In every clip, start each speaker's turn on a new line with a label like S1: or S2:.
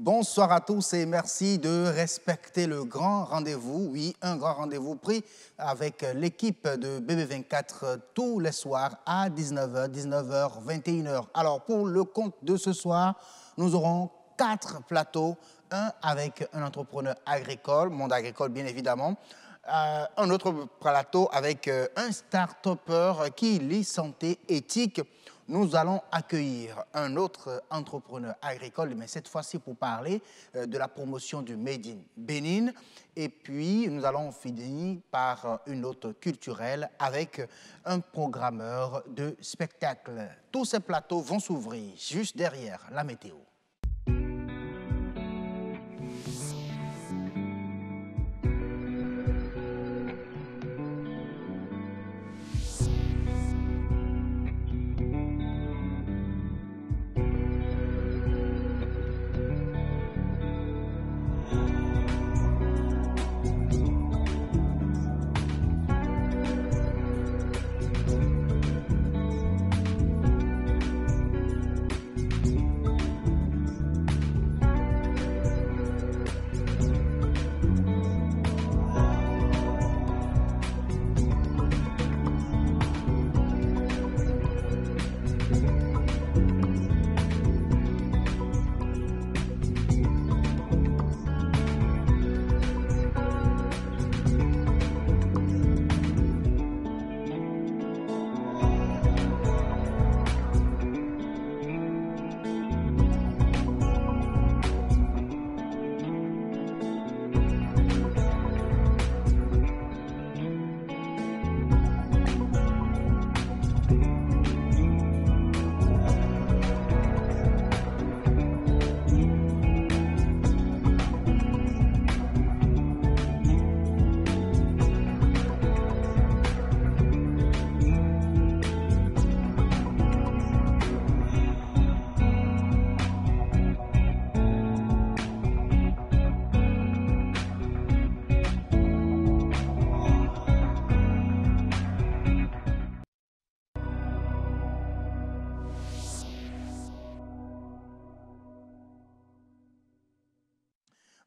S1: Bonsoir à tous et merci de respecter le grand rendez-vous. Oui, un grand rendez-vous pris avec l'équipe de BB24 tous les soirs à 19h, 19h, 21h. Alors, pour le compte de ce soir, nous aurons 4 plateaux. Un avec un entrepreneur agricole, monde agricole bien évidemment. Un autre plateau avec un start-upper qui lit santé éthique. Nous allons accueillir un autre entrepreneur agricole, mais cette fois-ci pour parler de la promotion du Made in Bénin. Et puis, nous allons finir par une note culturelle avec un programmeur de spectacle. Tous ces plateaux vont s'ouvrir juste derrière la météo.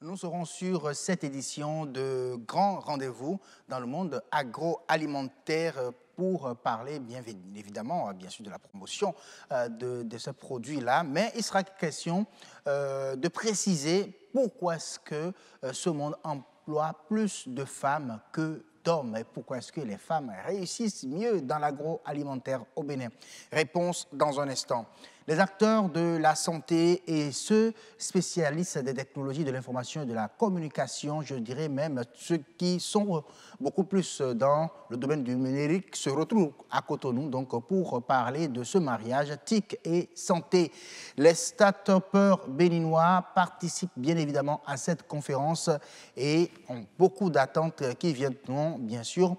S1: Nous serons sur cette édition de Grand Rendez-vous dans le monde agroalimentaire pour parler bien évidemment, bien sûr, de la promotion de ce produit-là. Mais il sera question de préciser pourquoi est-ce que ce monde emploie plus de femmes que d'hommes et pourquoi est-ce que les femmes réussissent mieux dans l'agroalimentaire au Bénin. Réponse dans un instant. Les acteurs de la santé et ceux spécialistes des technologies de l'information et de la communication, je dirais même ceux qui sont beaucoup plus dans le domaine du numérique, se retrouvent à Cotonou donc pour parler de ce mariage TIC et santé. Les start-upers béninois participent bien évidemment à cette conférence et ont beaucoup d'attentes qui viendront bien sûr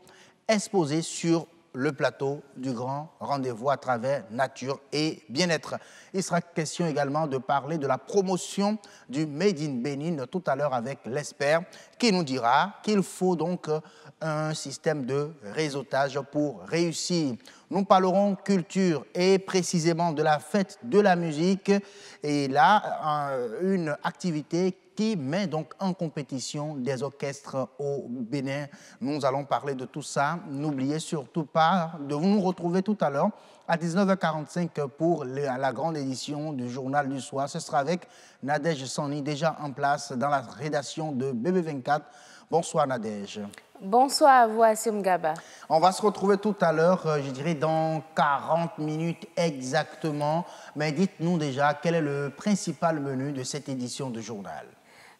S1: exposer sur le plateau du grand rendez-vous à travers nature et bien-être. Il sera question également de parler de la promotion du Made in Bénin tout à l'heure avec l'expert qui nous dira qu'il faut donc un système de réseautage pour réussir. Nous parlerons culture et précisément de la fête de la musique et là, une activité qui met donc en compétition des orchestres au Bénin. Nous allons parler de tout ça. N'oubliez surtout pas de nous retrouver tout à l'heure à 19h45 pour la grande édition du Journal du Soir. Ce sera avec Nadège Sani, déjà en place dans la rédaction de BB24. Bonsoir Nadège.
S2: Bonsoir à vous, Assim Gaba.
S1: On va se retrouver tout à l'heure, je dirais dans 40 minutes exactement. Mais dites-nous déjà, quel est le principal menu de cette édition du journal?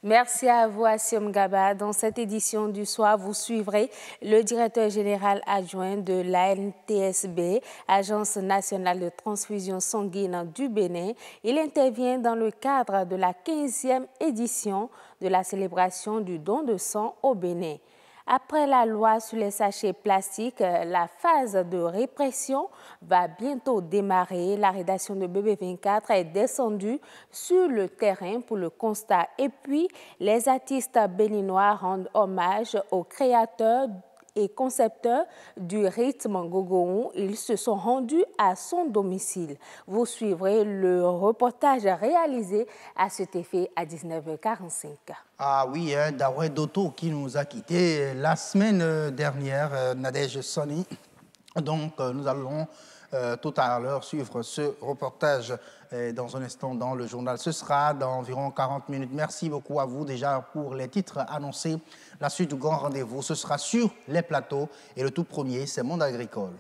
S2: Merci à vous, Assim Gaba. Dans cette édition du soir, vous suivrez le directeur général adjoint de l'ANTSB, Agence nationale de transfusion sanguine du Bénin. Il intervient dans le cadre de la 15e édition de la célébration du don de sang au Bénin. Après la loi sur les sachets plastiques, la phase de répression va bientôt démarrer. La rédaction de BB24 est descendue sur le terrain pour le constat. Et puis, les artistes béninois rendent hommage aux créateurs et concepteur du rythme Gogoon. Ils se sont rendus à son domicile. Vous suivrez le reportage réalisé à cet effet à 19h45.
S1: Ah oui, hein, Daoué Doto qui nous a quittés la semaine dernière, Nadège Soni. Donc, nous allons tout à l'heure suivre ce reportage dans un instant dans le journal. Ce sera dans environ 40 minutes. Merci beaucoup à vous déjà pour les titres annoncés. La suite du grand rendez-vous, ce sera sur les plateaux. Et le tout premier, c'est Monde agricole.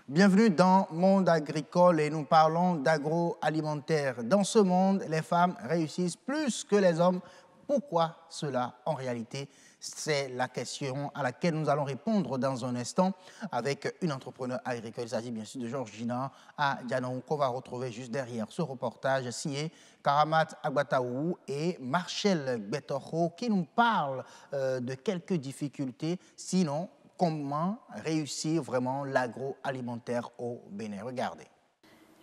S1: Bienvenue dans Monde agricole et nous parlons d'agroalimentaire. Dans ce monde, les femmes réussissent plus que les hommes. Pourquoi cela en réalité? C'est la question à laquelle nous allons répondre dans un instant avec une entrepreneur agricole. Il s'agit bien sûr de Georgina Dianou qu'on va retrouver juste derrière ce reportage signé Karamat Agbataou et Marcel Betoro qui nous parlent de quelques difficultés, sinon comment réussir vraiment l'agroalimentaire au Bénin. Regardez.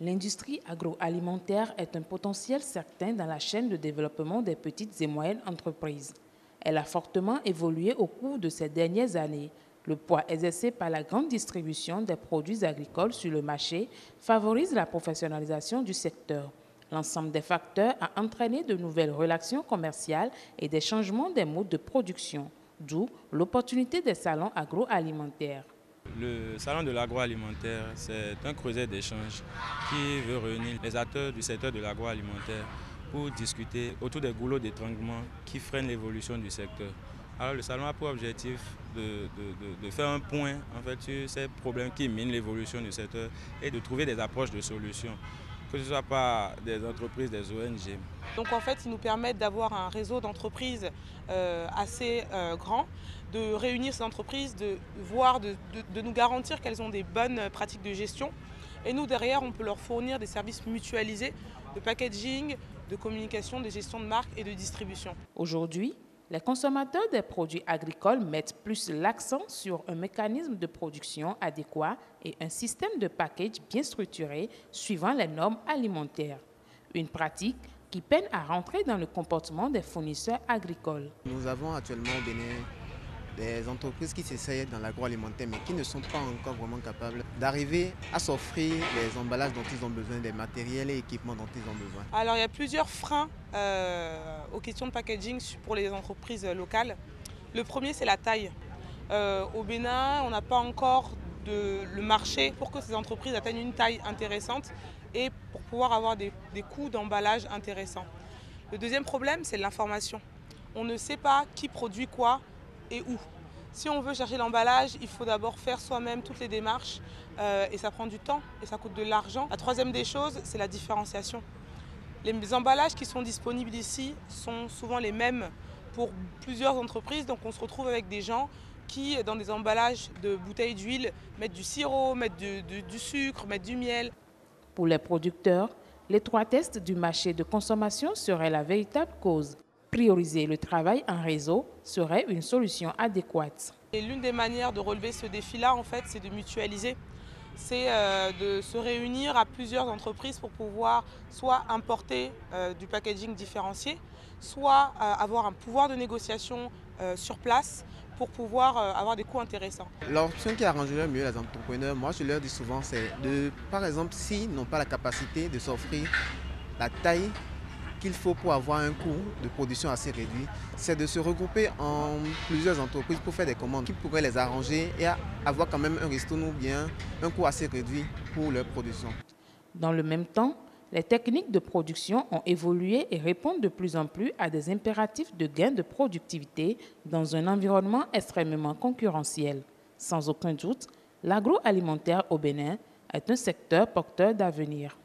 S3: L'industrie agroalimentaire est un potentiel certain dans la chaîne de développement des petites et moyennes entreprises. Elle a fortement évolué au cours de ces dernières années. Le poids exercé par la grande distribution des produits agricoles sur le marché favorise la professionnalisation du secteur. L'ensemble des facteurs a entraîné de nouvelles relations commerciales et des changements des modes de production, d'où l'opportunité des salons agroalimentaires.
S4: Le salon de l'agroalimentaire, c'est un creuset d'échange qui veut réunir les acteurs du secteur de l'agroalimentaire pour discuter autour des goulots d'étranglement qui freinent l'évolution du secteur. Alors le salon a pour objectif de faire un point en fait, sur ces problèmes qui minent l'évolution du secteur et de trouver des approches de solutions, que ce soit par des entreprises, des ONG.
S5: Donc en fait, ils nous permettent d'avoir un réseau d'entreprises assez grand, de réunir ces entreprises, de nous garantir qu'elles ont des bonnes pratiques de gestion. Et nous, derrière, on peut leur fournir des services mutualisés de packaging, de communication, de gestion de marque et de distribution.
S3: Aujourd'hui, les consommateurs des produits agricoles mettent plus l'accent sur un mécanisme de production adéquat et un système de package bien structuré suivant les normes alimentaires. Une pratique qui peine à rentrer dans le comportement des fournisseurs agricoles.
S6: Nous avons actuellement au Bénin des entreprises qui s'essayent dans l'agroalimentaire mais qui ne sont pas encore vraiment capables d'arriver à s'offrir les emballages dont ils ont besoin, des matériels et équipements dont ils ont besoin.
S5: Alors il y a plusieurs freins aux questions de packaging pour les entreprises locales. Le premier, c'est la taille. Au Bénin, on n'a pas encore le marché pour que ces entreprises atteignent une taille intéressante et pour pouvoir avoir des coûts d'emballage intéressants. Le deuxième problème, c'est l'information. On ne sait pas qui produit quoi et où. Si on veut chercher l'emballage, il faut d'abord faire soi-même toutes les démarches et ça prend du temps et ça coûte de l'argent. La troisième des choses, c'est la différenciation. Les emballages qui sont disponibles ici sont souvent les mêmes pour plusieurs entreprises, donc on se retrouve avec des gens qui, dans des emballages de bouteilles d'huile, mettent du sirop, mettent du sucre, mettent du miel.
S3: Pour les producteurs, l'étroitesse du marché de consommation serait la véritable cause. Prioriser le travail en réseau serait une solution adéquate.
S5: Et l'une des manières de relever ce défi-là, en fait, c'est de mutualiser. C'est de se réunir à plusieurs entreprises pour pouvoir soit importer du packaging différencié, soit avoir un pouvoir de négociation sur place pour pouvoir avoir des coûts intéressants.
S6: L'option qui arrangerait mieux les entrepreneurs, moi je leur dis souvent, c'est de, par exemple, s'ils n'ont pas la capacité de s'offrir la taille qu'il faut pour avoir un coût de production assez réduit, c'est de se regrouper en plusieurs entreprises pour faire des commandes qui pourraient les arranger et avoir quand même un resto ou bien un coût assez réduit pour leur production.
S3: Dans le même temps, les techniques de production ont évolué et répondent de plus en plus à des impératifs de gain de productivité dans un environnement extrêmement concurrentiel. Sans aucun doute, l'agroalimentaire au Bénin est un secteur porteur d'avenir.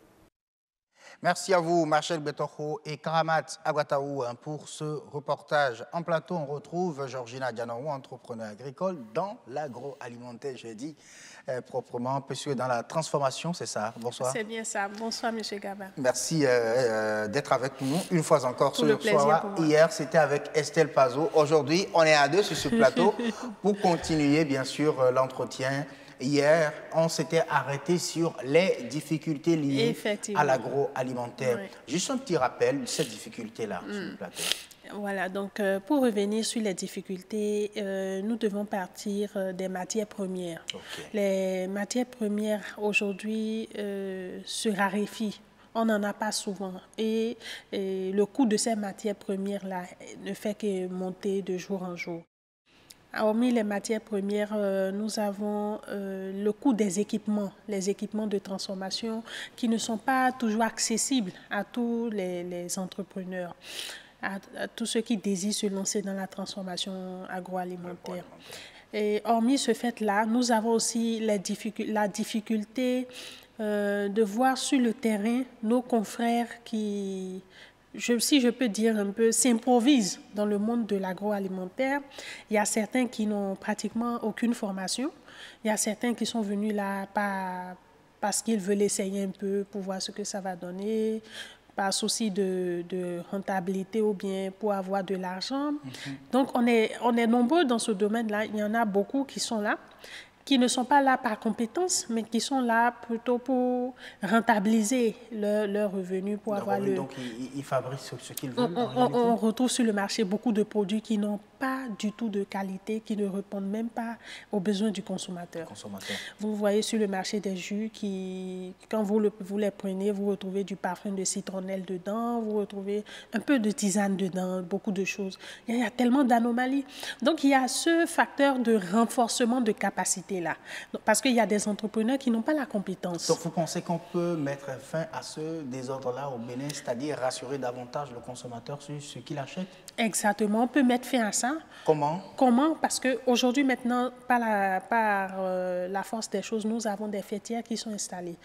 S1: Merci à vous, Marcel Betoro et Karamat Agbataou, pour ce reportage. En plateau, on retrouve Georgina Dianou, entrepreneur agricole dans l'agroalimentaire, je dis proprement, puisque dans la transformation, c'est ça. Bonsoir.
S7: C'est bien ça. Bonsoir, M. Gaba.
S1: Merci d'être avec nous une fois encore
S7: Tout
S1: ce soir.
S7: pour moi.
S1: Hier, c'était avec Estelle Pazot. Aujourd'hui, on est à deux sur ce plateau pour continuer, bien sûr, l'entretien Hier, on s'était arrêté sur les difficultés liées à l'agroalimentaire. Oui. Juste un petit rappel de cette difficulté-là sur le plateau.
S7: Voilà, donc pour revenir sur les difficultés, nous devons partir des matières premières. Okay. Les matières premières aujourd'hui se raréfient. On n'en a pas souvent et le coût de ces matières premières-là ne fait que monter de jour en jour. Hormis les matières premières, nous avons le coût des équipements, les équipements de transformation qui ne sont pas toujours accessibles à tous les entrepreneurs, à tous ceux qui désirent se lancer dans la transformation agroalimentaire. Et hormis ce fait-là, nous avons aussi la difficulté de voir sur le terrain nos confrères qui, si je peux dire un peu, s'improvisent dans le monde de l'agroalimentaire. Il y a certains qui n'ont pratiquement aucune formation. Il y a certains qui sont venus là parce qu'ils veulent essayer un peu pour voir ce que ça va donner, par souci de rentabilité ou bien pour avoir de l'argent. Donc, on est nombreux dans ce domaine-là. Il y en a beaucoup qui sont là, qui ne sont pas là par compétence, mais qui sont là plutôt pour rentabiliser leurs revenus, pour avoir le...
S1: Donc, ils fabriquent ce qu'ils veulent.
S7: On retrouve sur le marché beaucoup de produits qui n'ont pas du tout de qualité, qui ne répondent même pas aux besoins du consommateur. Vous voyez sur le marché des jus qui, quand vous les prenez, vous retrouvez du parfum de citronnelle dedans, vous retrouvez un peu de tisane dedans, beaucoup de choses. Il y a tellement d'anomalies. Donc, il y a ce facteur de renforcement de capacité là, parce qu'il y a des entrepreneurs qui n'ont pas la compétence.
S1: Donc, vous pensez qu'on peut mettre fin à ce désordre-là au Bénin, c'est-à-dire rassurer davantage le consommateur sur ce qu'il achète?
S7: Exactement, on peut mettre fin à ça.
S1: Comment?
S7: Comment? Parce qu'aujourd'hui, maintenant, par la force des choses, nous avons des fêtières qui sont installées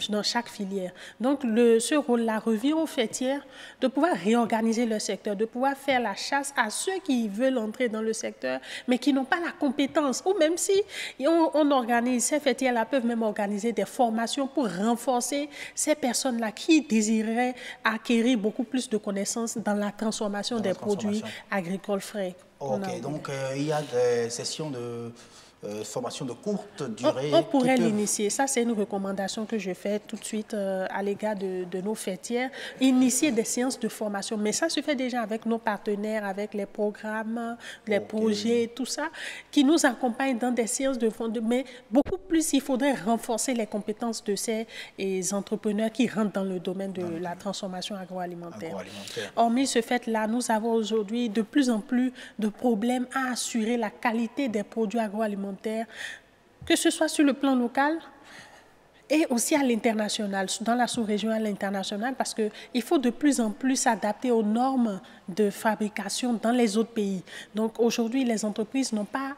S7: dans chaque filière. Donc, ce rôle-là revient aux fêtières de pouvoir réorganiser le secteur, de pouvoir faire la chasse à ceux qui veulent entrer dans le secteur, mais qui n'ont pas la compétence. Ou même si on organise, ces fêtières-là peuvent même organiser des formations pour renforcer ces personnes-là qui désireraient acquérir beaucoup plus de connaissances dans la transformation des produits agricoles frais.
S1: Ok, donc il y a des sessions de formation de courte durée.
S7: On pourrait l'initier. Ça, c'est une recommandation que je fais tout de suite à l'égard de nos fêtières. Initier des séances de formation. Mais ça se fait déjà avec nos partenaires, avec les programmes, les projets, tout ça, qui nous accompagnent dans des séances de formation. Mais beaucoup plus, il faudrait renforcer les compétences de ces entrepreneurs qui rentrent dans le domaine de la transformation agroalimentaire. Hormis ce fait-là, nous avons aujourd'hui de plus en plus de problèmes à assurer la qualité des produits agroalimentaires, que ce soit sur le plan local et aussi à l'international, dans la sous-région à l'international, parce qu'il faut de plus en plus s'adapter aux normes de fabrication dans les autres pays. Donc aujourd'hui, les entreprises n'ont pas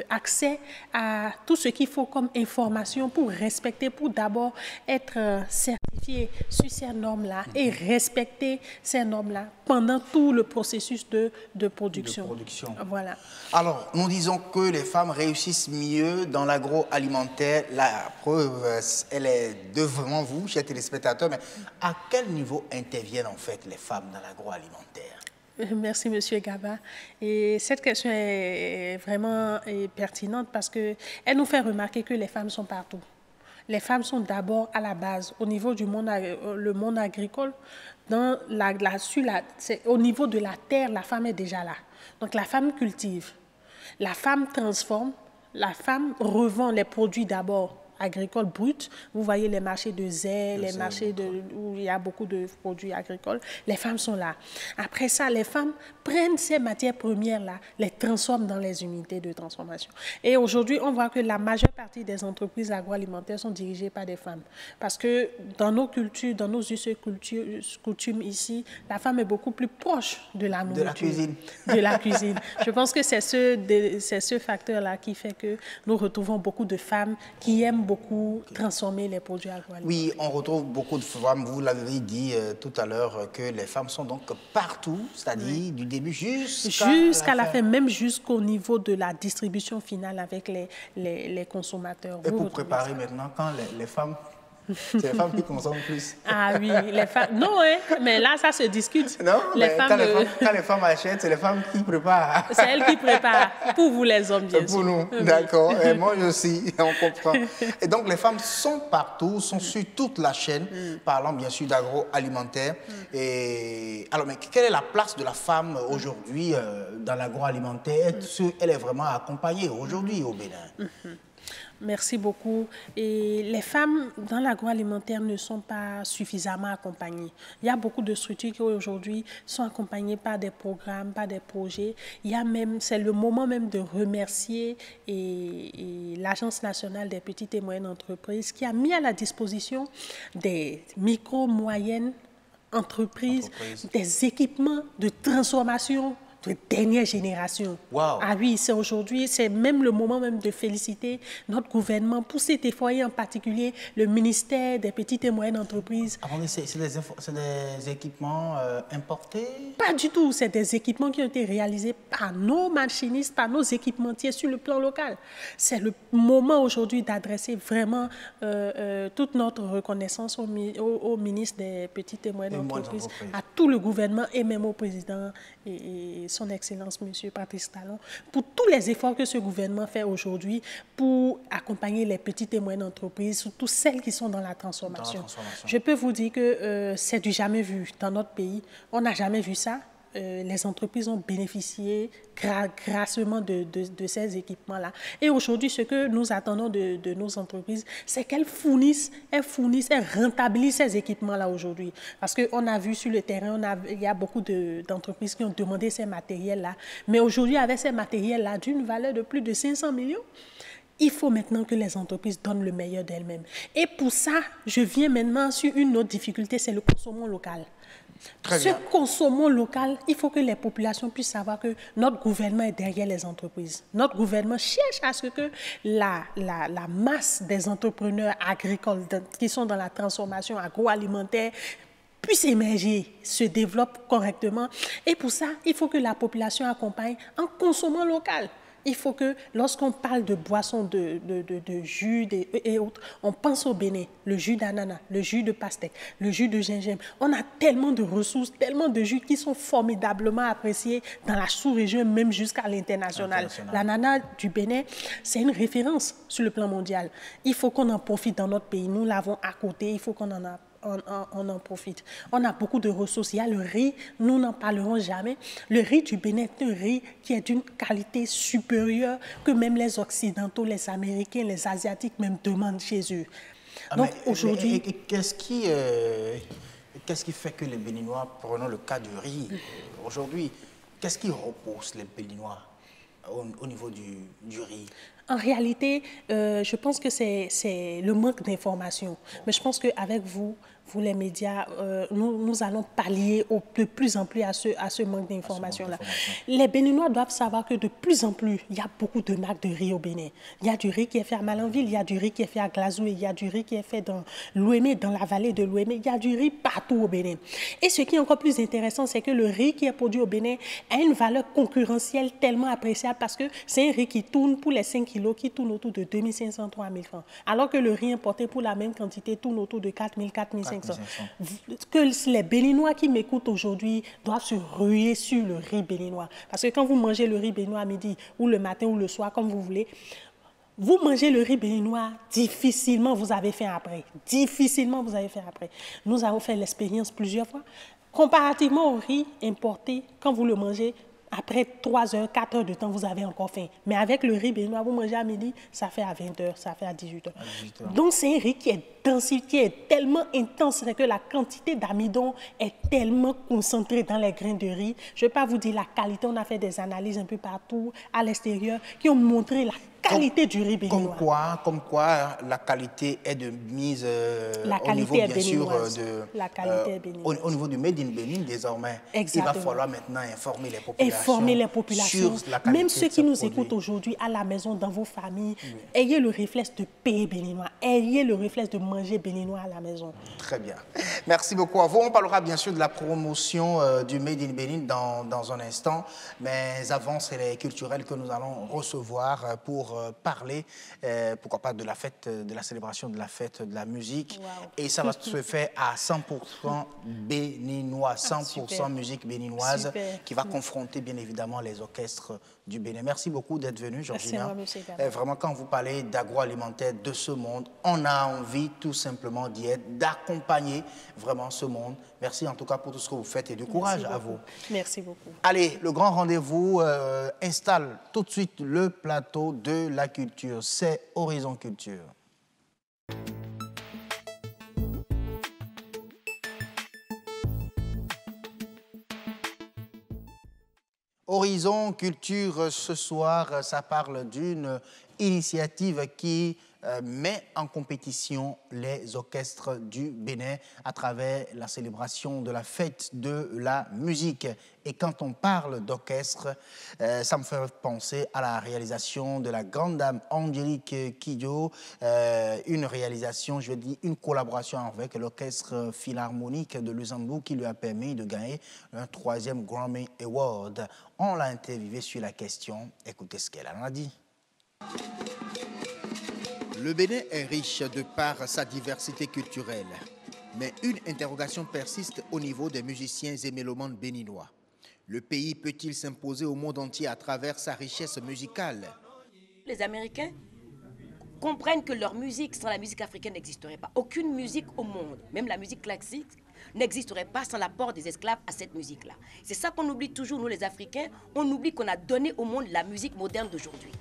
S7: accès à tout ce qu'il faut comme information pour respecter, pour d'abord être certifié sur ces normes-là et respecter ces normes-là pendant tout le processus de production. Voilà.
S1: Alors, nous disons que les femmes réussissent mieux dans l'agroalimentaire. La preuve, elle est devant vous, chers téléspectateurs. Mais à quel niveau interviennent en fait les femmes dans l'agroalimentaire?
S7: Merci, M. Gaba. Et cette question est vraiment pertinente parce qu'elle nous fait remarquer que les femmes sont partout. Les femmes sont d'abord à la base, au niveau du monde, le monde agricole. Au niveau de la terre, la femme est déjà là. Donc la femme cultive, la femme transforme, la femme revend les produits d'abord agricoles bruts. Vous voyez les marchés de zèle, les marchés où il y a beaucoup de produits agricoles. Les femmes sont là. Après ça, les femmes prennent ces matières premières-là, les transforment dans les unités de transformation. Et aujourd'hui, on voit que la majeure partie des entreprises agroalimentaires sont dirigées par des femmes. Parce que dans nos cultures, dans nos us et coutumes ici, la femme est beaucoup plus proche de la nourriture.
S1: De la cuisine.
S7: De la cuisine. Je pense que c'est ce facteur-là qui fait que nous retrouvons beaucoup de femmes qui aiment beaucoup transformer les produits agroalimentaires.
S1: Oui, on retrouve beaucoup de femmes, vous l'avez dit tout à l'heure, que les femmes sont donc partout, c'est-à-dire du début jusqu'à la fin, même
S7: jusqu'au niveau de la distribution finale avec les consommateurs.
S1: Et pour préparer maintenant, quand les femmes C'est les femmes qui consomment plus.
S7: Ah oui, les femmes... Non, hein, mais là, ça se discute.
S1: Non,
S7: les femmes,
S1: quand les femmes achètent, c'est les femmes qui préparent.
S7: C'est elles qui préparent. Pour vous, les hommes, bien sûr.
S1: Pour nous, d'accord. Et moi aussi, on comprend. Et donc, les femmes sont partout, sont sur toute la chaîne, parlant bien sûr d'agroalimentaire. Et alors, mais quelle est la place de la femme aujourd'hui dans l'agroalimentaire? Est-ce qu'elle est vraiment accompagnée aujourd'hui au Bénin?
S7: Merci beaucoup. Et les femmes dans l'agroalimentaire ne sont pas suffisamment accompagnées. Il y a beaucoup de structures qui aujourd'hui sont accompagnées par des programmes, par des projets. Il y a même, c'est le moment même de remercier et l'Agence nationale des petites et moyennes entreprises qui a mis à la disposition des micro, moyennes entreprises, des équipements de transformation de dernière génération.
S1: Wow.
S7: Ah oui, c'est aujourd'hui, c'est même le moment même de féliciter notre gouvernement pour cet effort et en particulier le ministère des petites et moyennes entreprises.
S1: Ah, c'est des équipements importés?
S7: Pas du tout, c'est des équipements qui ont été réalisés par nos machinistes, par nos équipementiers sur le plan local. C'est le moment aujourd'hui d'adresser vraiment toute notre reconnaissance au ministre des petites et moyennes entreprises, à tout le gouvernement et même au président et son Excellence, M. Patrice Talon, pour tous les efforts que ce gouvernement fait aujourd'hui pour accompagner les petites et moyennes entreprises, surtout celles qui sont dans la transformation. Je peux vous dire que c'est du jamais vu dans notre pays. On n'a jamais vu ça. Les entreprises ont bénéficié grassement de ces équipements-là. Et aujourd'hui, ce que nous attendons de nos entreprises, c'est qu'elles fournissent, elles rentabilisent ces équipements-là aujourd'hui. Parce qu'on a vu sur le terrain, il y a beaucoup d'entreprises qui ont demandé ces matériels-là. Mais aujourd'hui, avec ces matériels-là, d'une valeur de plus de 500 millions, il faut maintenant que les entreprises donnent le meilleur d'elles-mêmes. Et pour ça, je viens maintenant sur une autre difficulté, c'est le consommation local. Ce consommation local, il faut que les populations puissent savoir que notre gouvernement est derrière les entreprises. Notre gouvernement cherche à ce que la masse des entrepreneurs agricoles qui sont dans la transformation agroalimentaire puisse émerger, se développe correctement. Et pour ça, il faut que la population accompagne en consommant local. Il faut que, lorsqu'on parle de boissons, de jus et autres, on pense au Bénin, le jus d'ananas, le jus de pastèque, le jus de gingembre. On a tellement de ressources, tellement de jus qui sont formidablement appréciés dans la sous-région, même jusqu'à l'international. L'ananas du Bénin, c'est une référence sur le plan mondial. Il faut qu'on en profite dans notre pays. Nous l'avons à côté, il faut qu'on on en profite. On a beaucoup de ressources. Il y a le riz, nous n'en parlerons jamais. Le riz du Bénin est un riz qui est d'une qualité supérieure que même les Occidentaux, les Américains, les Asiatiques même demandent chez eux. Donc aujourd'hui...
S1: Qu'est-ce qui fait que les Béninois, prenons le cas du riz, aujourd'hui, qu'est-ce qui repousse les Béninois au niveau du riz?
S7: En réalité, je pense que c'est le manque d'information. Mais je pense qu'avec vous les médias, nous allons pallier de plus en plus à ce manque d'information-là. Les Béninois doivent savoir que de plus en plus, il y a beaucoup de marques de riz au Bénin. Il y a du riz qui est fait à Malanville, il y a du riz qui est fait à Glazoué, il y a du riz qui est fait dans l'Ouémé, dans la vallée de l'Ouémé. Il y a du riz partout au Bénin. Et ce qui est encore plus intéressant, c'est que le riz qui est produit au Bénin a une valeur concurrentielle tellement appréciable parce que c'est un riz qui tourne pour les 5 kilos, qui tourne autour de 2500 à 3000 francs. Alors que le riz importé pour la même quantité tourne autour de 4000, 4500. Que les Béninois qui m'écoutent aujourd'hui doivent se ruer sur le riz béninois. Parce que quand vous mangez le riz béninois à midi, ou le matin, ou le soir, comme vous voulez, vous mangez le riz béninois, difficilement vous avez faim après. Difficilement vous avez faim après. Nous avons fait l'expérience plusieurs fois. Comparativement au riz importé, quand vous le mangez, après 3 heures, 4 heures de temps, vous avez encore faim. Mais avec le riz béninois, vous mangez à midi, ça fait à 20 heures, ça fait à 18 heures. Donc, c'est un riz qui est densifié, est tellement intense que la quantité d'amidon est tellement concentrée dans les grains de riz. Je ne vais pas vous dire la qualité, on a fait des analyses un peu partout, à l'extérieur, qui ont montré la qualité du riz béninois.
S1: Comme quoi la qualité est de mise au niveau, bien sûr, au niveau du Made in Bénin désormais.
S7: Exactement.
S1: Il va falloir maintenant informer les populations.
S7: Informer les populations,
S1: sur la qualité
S7: même ceux qui nous
S1: produit.
S7: écoutent aujourd'hui à la maison, dans vos familles, ayez le réflexe de payer béninois, ayez le réflexe de manger béninois à la maison.
S1: Très bien. Merci beaucoup à vous. On parlera bien sûr de la promotion du Made in Bénin dans un instant. Mais avant, c'est les culturels que nous allons recevoir pour parler, pourquoi pas, de la fête, de la célébration de la fête de la musique.
S2: Wow.
S1: Et ça va se faire à 100% béninois, 100% musique béninoise,
S7: Super.
S1: qui va confronter bien évidemment les orchestres du Bénin. Merci beaucoup d'être venu, Georgina. Vraiment, quand vous parlez d'agroalimentaire de ce monde, on a envie tout simplement d'y être, d'accompagner vraiment ce monde. Merci en tout cas pour tout ce que vous faites et du courage à vous.
S7: Merci beaucoup.
S1: Allez, le grand rendez-vous installe tout de suite le plateau de la culture. C'est Horizon Culture. Horizon Culture, ce soir, ça parle d'une initiative qui met en compétition les orchestres du Bénin à travers la célébration de la fête de la musique. Et quand on parle d'orchestre, ça me fait penser à la réalisation de la grande dame Angélique Kidjo, une réalisation, je veux dire, une collaboration avec l'orchestre philharmonique de Luxembourg qui lui a permis de gagner un 3e Grammy Award. On l'a interviewée sur la question. Écoutez ce qu'elle en a dit. Le Bénin est riche de par sa diversité culturelle, mais une interrogation persiste au niveau des musiciens et mélomanes béninois. Le pays peut-il s'imposer au monde entier à travers sa richesse musicale?
S8: Les Américains comprennent que leur musique sans la musique africaine n'existerait pas. Aucune musique au monde, même la musique classique, n'existerait pas sans l'apport des esclaves à cette musique-là. C'est ça qu'on oublie toujours, nous les Africains. On oublie qu'on a donné au monde la musique moderne d'aujourd'hui.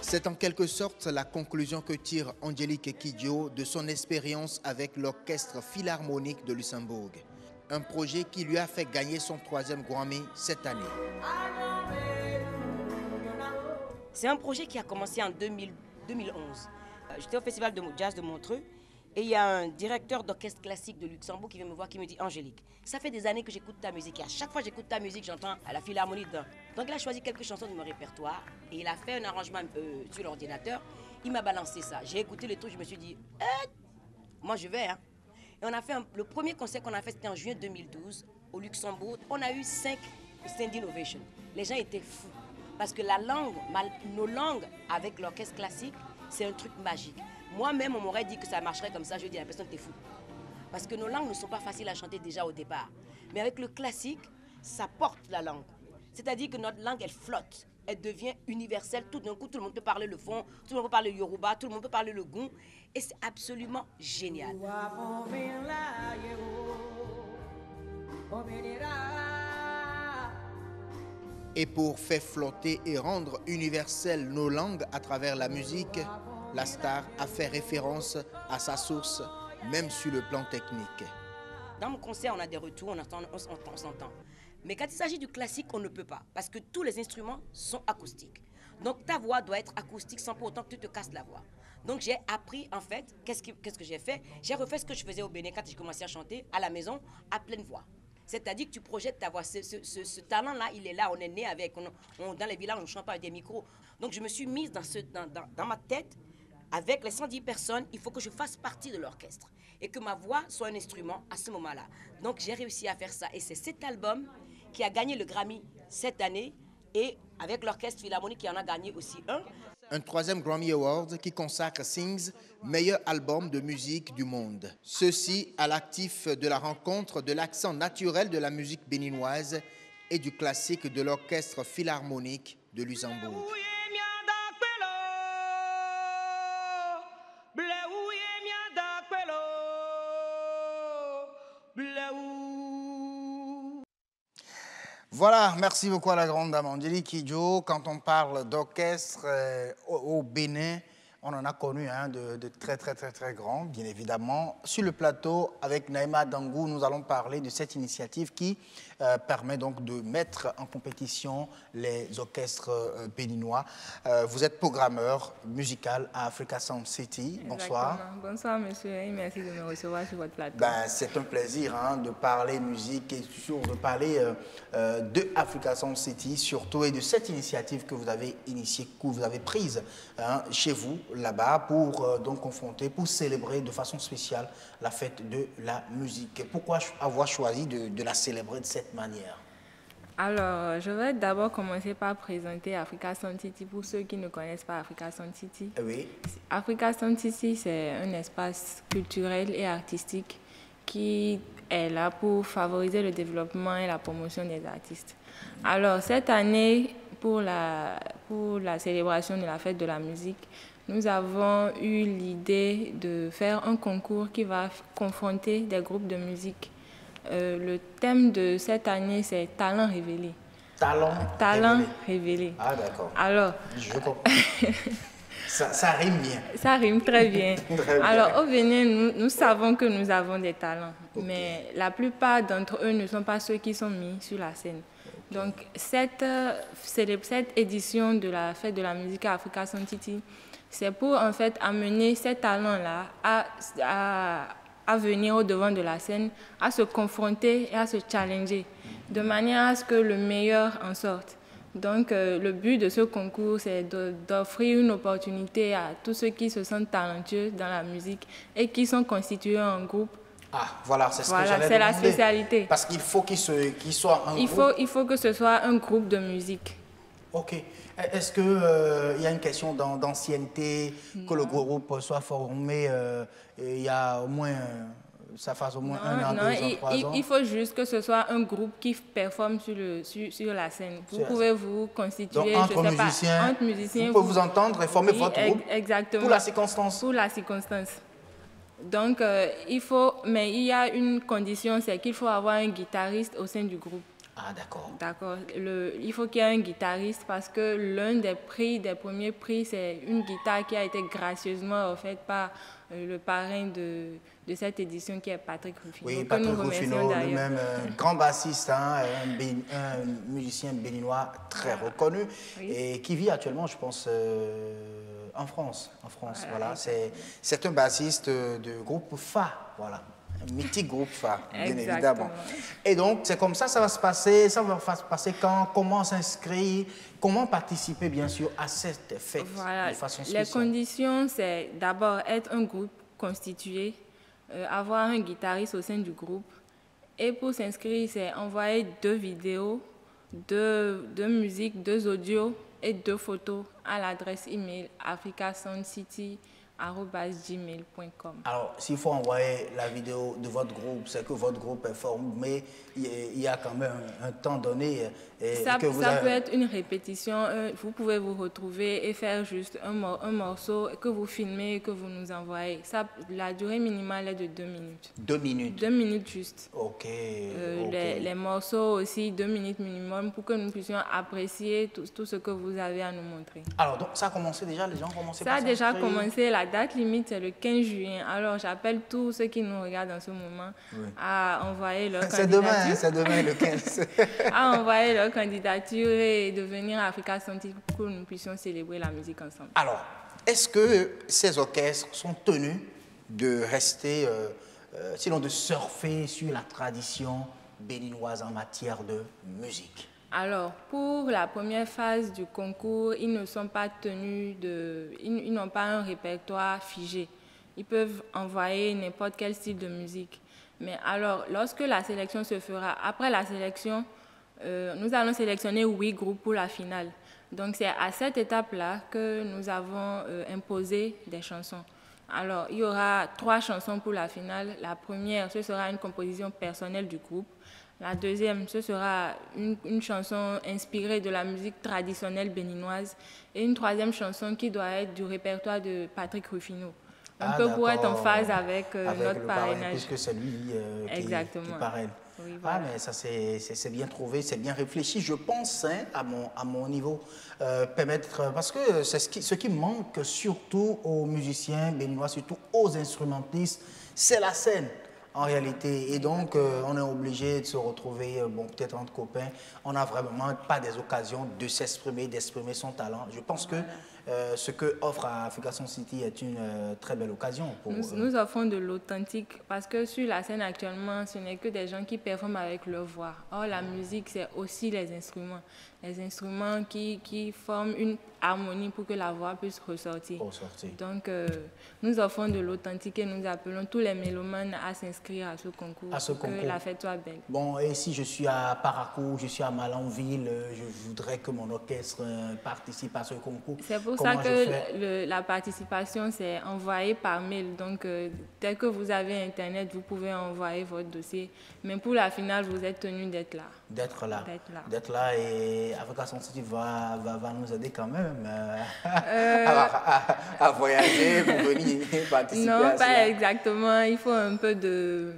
S1: C'est en quelque sorte la conclusion que tire Angélique Kidjo de son expérience avec l'Orchestre Philharmonique de Luxembourg. Un projet qui lui a fait gagner son 3e Grammy cette année.
S8: C'est un projet qui a commencé en 2011. J'étais au Festival de Jazz de Montreux et il y a un directeur d'orchestre classique de Luxembourg qui vient me voir, qui me dit « Angélique, ça fait des années que j'écoute ta musique et à chaque fois que j'écoute ta musique, j'entends à la Philharmonie dedans. » Donc il a choisi quelques chansons de mon répertoire et il a fait un arrangement sur l'ordinateur. Il m'a balancé ça. J'ai écouté le truc, je me suis dit moi je vais. Hein. Et on a fait le premier concert qu'on a fait, c'était en juin 2012 au Luxembourg. On a eu 5 standing ovations. Les gens étaient fous parce que la langue, nos langues avec l'orchestre classique, c'est un truc magique. Moi-même, on m'aurait dit que ça marcherait comme ça. Je dis à la personne, t'es fou. Parce que nos langues ne sont pas faciles à chanter déjà au départ. Mais avec le classique, ça porte la langue. C'est-à-dire que notre langue, elle flotte. Elle devient universelle. Tout d'un coup, tout le monde peut parler le fond, tout le monde peut parler le yoruba, tout le monde peut parler le goût. Et c'est absolument génial.
S1: Et pour faire flotter et rendre universelles nos langues à travers la musique, la star a fait référence à sa source, même sur le plan technique.
S8: Dans mon concert, on a des retours, on s'entend. Mais quand il s'agit du classique, on ne peut pas, parce que tous les instruments sont acoustiques. Donc ta voix doit être acoustique sans pour autant que tu te casses la voix. Donc j'ai appris, en fait, qu'est-ce que j'ai fait? J'ai refait ce que je faisais au Bénin quand j'ai commencé à chanter à la maison, à pleine voix. C'est-à-dire que tu projettes ta voix. Ce talent-là, il est là, on est né avec. Dans les villages, on ne chante pas avec des micros. Donc je me suis mise dans ma tête, avec les 110 personnes, il faut que je fasse partie de l'orchestre. Et que ma voix soit un instrument à ce moment-là. Donc j'ai réussi à faire ça. Et c'est cet album qui a gagné le Grammy cette année. Et avec l'orchestre philharmonique qui en a gagné aussi un.
S1: Un 3e Grammy Award qui consacre Sings, meilleur album de musique du monde. Ceci à l'actif de la rencontre de l'accent naturel de la musique béninoise et du classique de l'Orchestre Philharmonique de Luxembourg. Voilà, merci beaucoup à la grande dame Angélique Kidjo. Quand on parle d'orchestre au Bénin, on en a connu de très grands, bien évidemment. Sur le plateau, avec Naïma Dangou, nous allons parler de cette initiative qui permet donc de mettre en compétition les orchestres béninois. Vous êtes programmeur musical à Africa Sound City. Bonsoir.
S9: Exactement. Bonsoir, monsieur, et merci de me recevoir sur votre plateau.
S1: C'est un plaisir de parler musique et surtout de parler de Africa Sound City, surtout, et de cette initiative que vous avez initiée, que vous avez prise chez vous, là-bas pour donc confronter, pour célébrer de façon spéciale la fête de la musique. Pourquoi avoir choisi de la célébrer de cette manière?
S9: Alors, je vais d'abord commencer par présenter Africa Sound City pour ceux qui ne connaissent pas Africa Sound City.
S1: Oui.
S9: Africa Sound City, c'est un espace culturel et artistique qui est là pour favoriser le développement et la promotion des artistes. Alors, cette année, pour la célébration de la fête de la musique, nous avons eu l'idée de faire un concours qui va confronter des groupes de musique. Le thème de cette année, c'est Talent révélé. Talent révélé.
S1: Ah, d'accord.
S9: Alors,
S1: je comprends. ça rime bien.
S9: Ça rime très bien.
S1: Très bien.
S9: Alors, au Bénin, nous savons que nous avons des talents, mais la plupart d'entre eux ne sont pas ceux qui sont mis sur la scène. Donc, cette édition de la fête de la musique à Africa Sound City, c'est pour en fait amener ces talents-là à venir au devant de la scène, à se confronter et à se challenger, de manière à ce que le meilleur en sorte. Donc, le but de ce concours, c'est d'offrir une opportunité à tous ceux qui se sentent talentueux dans la musique et qui sont constitués en groupe.
S1: Ah, voilà, c'est ce que j'allais demander.
S9: C'est la spécialité.
S1: Parce qu'il faut qu'il soit un groupe.
S9: Il faut que ce soit un groupe de musique.
S1: Ok. Est-ce qu'il y a une question d'ancienneté, que le groupe soit formé il y a au moins, ça fasse au moins un an, 2 ans, 3 ans?
S9: Il faut juste que ce soit un groupe qui performe sur la scène. Vous pouvez vous constituer,
S1: donc, entre musiciens, vous pouvez vous entendre et former votre groupe.
S9: Exactement.
S1: Pour la circonstance.
S9: Pour la circonstance. Donc, mais il y a une condition, c'est qu'il faut avoir un guitariste au sein du groupe.
S1: Ah, d'accord.
S9: D'accord. Il faut qu'il y ait un guitariste parce que l'un des premiers prix, c'est une guitare qui a été gracieusement offerte par le parrain de cette édition qui est Patrick Rufino.
S1: Oui, Patrick Rufino, lui-même grand bassiste, un musicien béninois très reconnu et qui vit actuellement, je pense, en France. Voilà. C'est un bassiste de groupe FA, voilà. Un mythique groupe FA, bien évidemment. Et donc, c'est comme ça va se passer. Ça va se passer quand? Comment s'inscrire? Comment participer, bien sûr, à cette fête de façon spéciale?
S9: Les conditions, c'est d'abord être un groupe constitué, avoir un guitariste au sein du groupe. Et pour s'inscrire, c'est envoyer 2 vidéos, 2 musiques, 2 audios et 2 photos à l'adresse email africasoundcity@gmail.com.
S1: Alors, s'il faut envoyer la vidéo de votre groupe, c'est que votre groupe est formé, il y a quand même un temps donné.
S9: Ça peut être une répétition, vous pouvez vous retrouver et faire juste un morceau que vous filmez et que vous nous envoyez. La durée minimale est de 2 minutes.
S1: 2 minutes?
S9: 2 minutes juste.
S1: Ok.
S9: Les morceaux aussi, 2 minutes minimum pour que nous puissions apprécier tout ce que vous avez à nous montrer.
S1: Alors, donc, ça a commencé déjà, les gens ont commencé
S9: par ça? Ça a déjà commencé, la date limite c'est le 15 juin. Alors, j'appelle tous ceux qui nous regardent en ce moment à envoyer leur candidature.
S1: C'est demain le 15.
S9: À envoyer leur candidature et de venir à Africa Sound City pour que nous puissions célébrer la musique ensemble.
S1: Alors, est-ce que ces orchestres sont tenus de rester, sinon de surfer sur la tradition béninoise en matière de musique?
S9: Alors, pour la première phase du concours, ils ne sont pas tenus ils n'ont pas un répertoire figé. Ils peuvent envoyer n'importe quel style de musique. Mais alors, lorsque la sélection se fera, après la sélection, nous allons sélectionner 8 groupes pour la finale. Donc, c'est à cette étape-là que nous avons imposé des chansons. Alors, il y aura 3 chansons pour la finale. La première, ce sera une composition personnelle du groupe. La deuxième, ce sera une chanson inspirée de la musique traditionnelle béninoise. Et une troisième chanson qui doit être du répertoire de Patrick Rufino. Un peu pour être en phase avec notre parrainage.
S1: Puisque c'est lui qui parraine.
S9: Oui, voilà.
S1: Ah, mais ça, c'est bien trouvé, c'est bien réfléchi, je pense, à mon niveau. Parce que c'est ce qui manque surtout aux musiciens béninois, surtout aux instrumentistes, c'est la scène. En réalité, et donc on est obligé de se retrouver, peut-être entre copains, on n'a vraiment pas des occasions de s'exprimer, d'exprimer son talent. Je pense que ce que offre Africa Sound City est une très belle occasion pour...
S9: Nous offrons de l'authentique parce que sur la scène actuellement, ce n'est que des gens qui performent avec leur voix. Or, la musique, c'est aussi les instruments. Les instruments qui forment une harmonie pour que la voix puisse ressortir. Donc, nous offrons de l'authentique et nous appelons tous les mélomanes à s'inscrire à ce concours pour que la fête soit belle.
S1: Bon, et si je suis à Parakou, je suis à Malanville, je voudrais que mon orchestre participe à ce concours.
S9: C'est pour ça que la participation, c'est envoyé par mail. Donc, dès que vous avez Internet, vous pouvez envoyer votre dossier. Mais pour la finale, vous êtes tenu d'être là.
S1: D'être là et Africa Sound City va nous aider quand même à voyager pour venir participer à cela.
S9: Non, pas exactement. Il faut un peu de...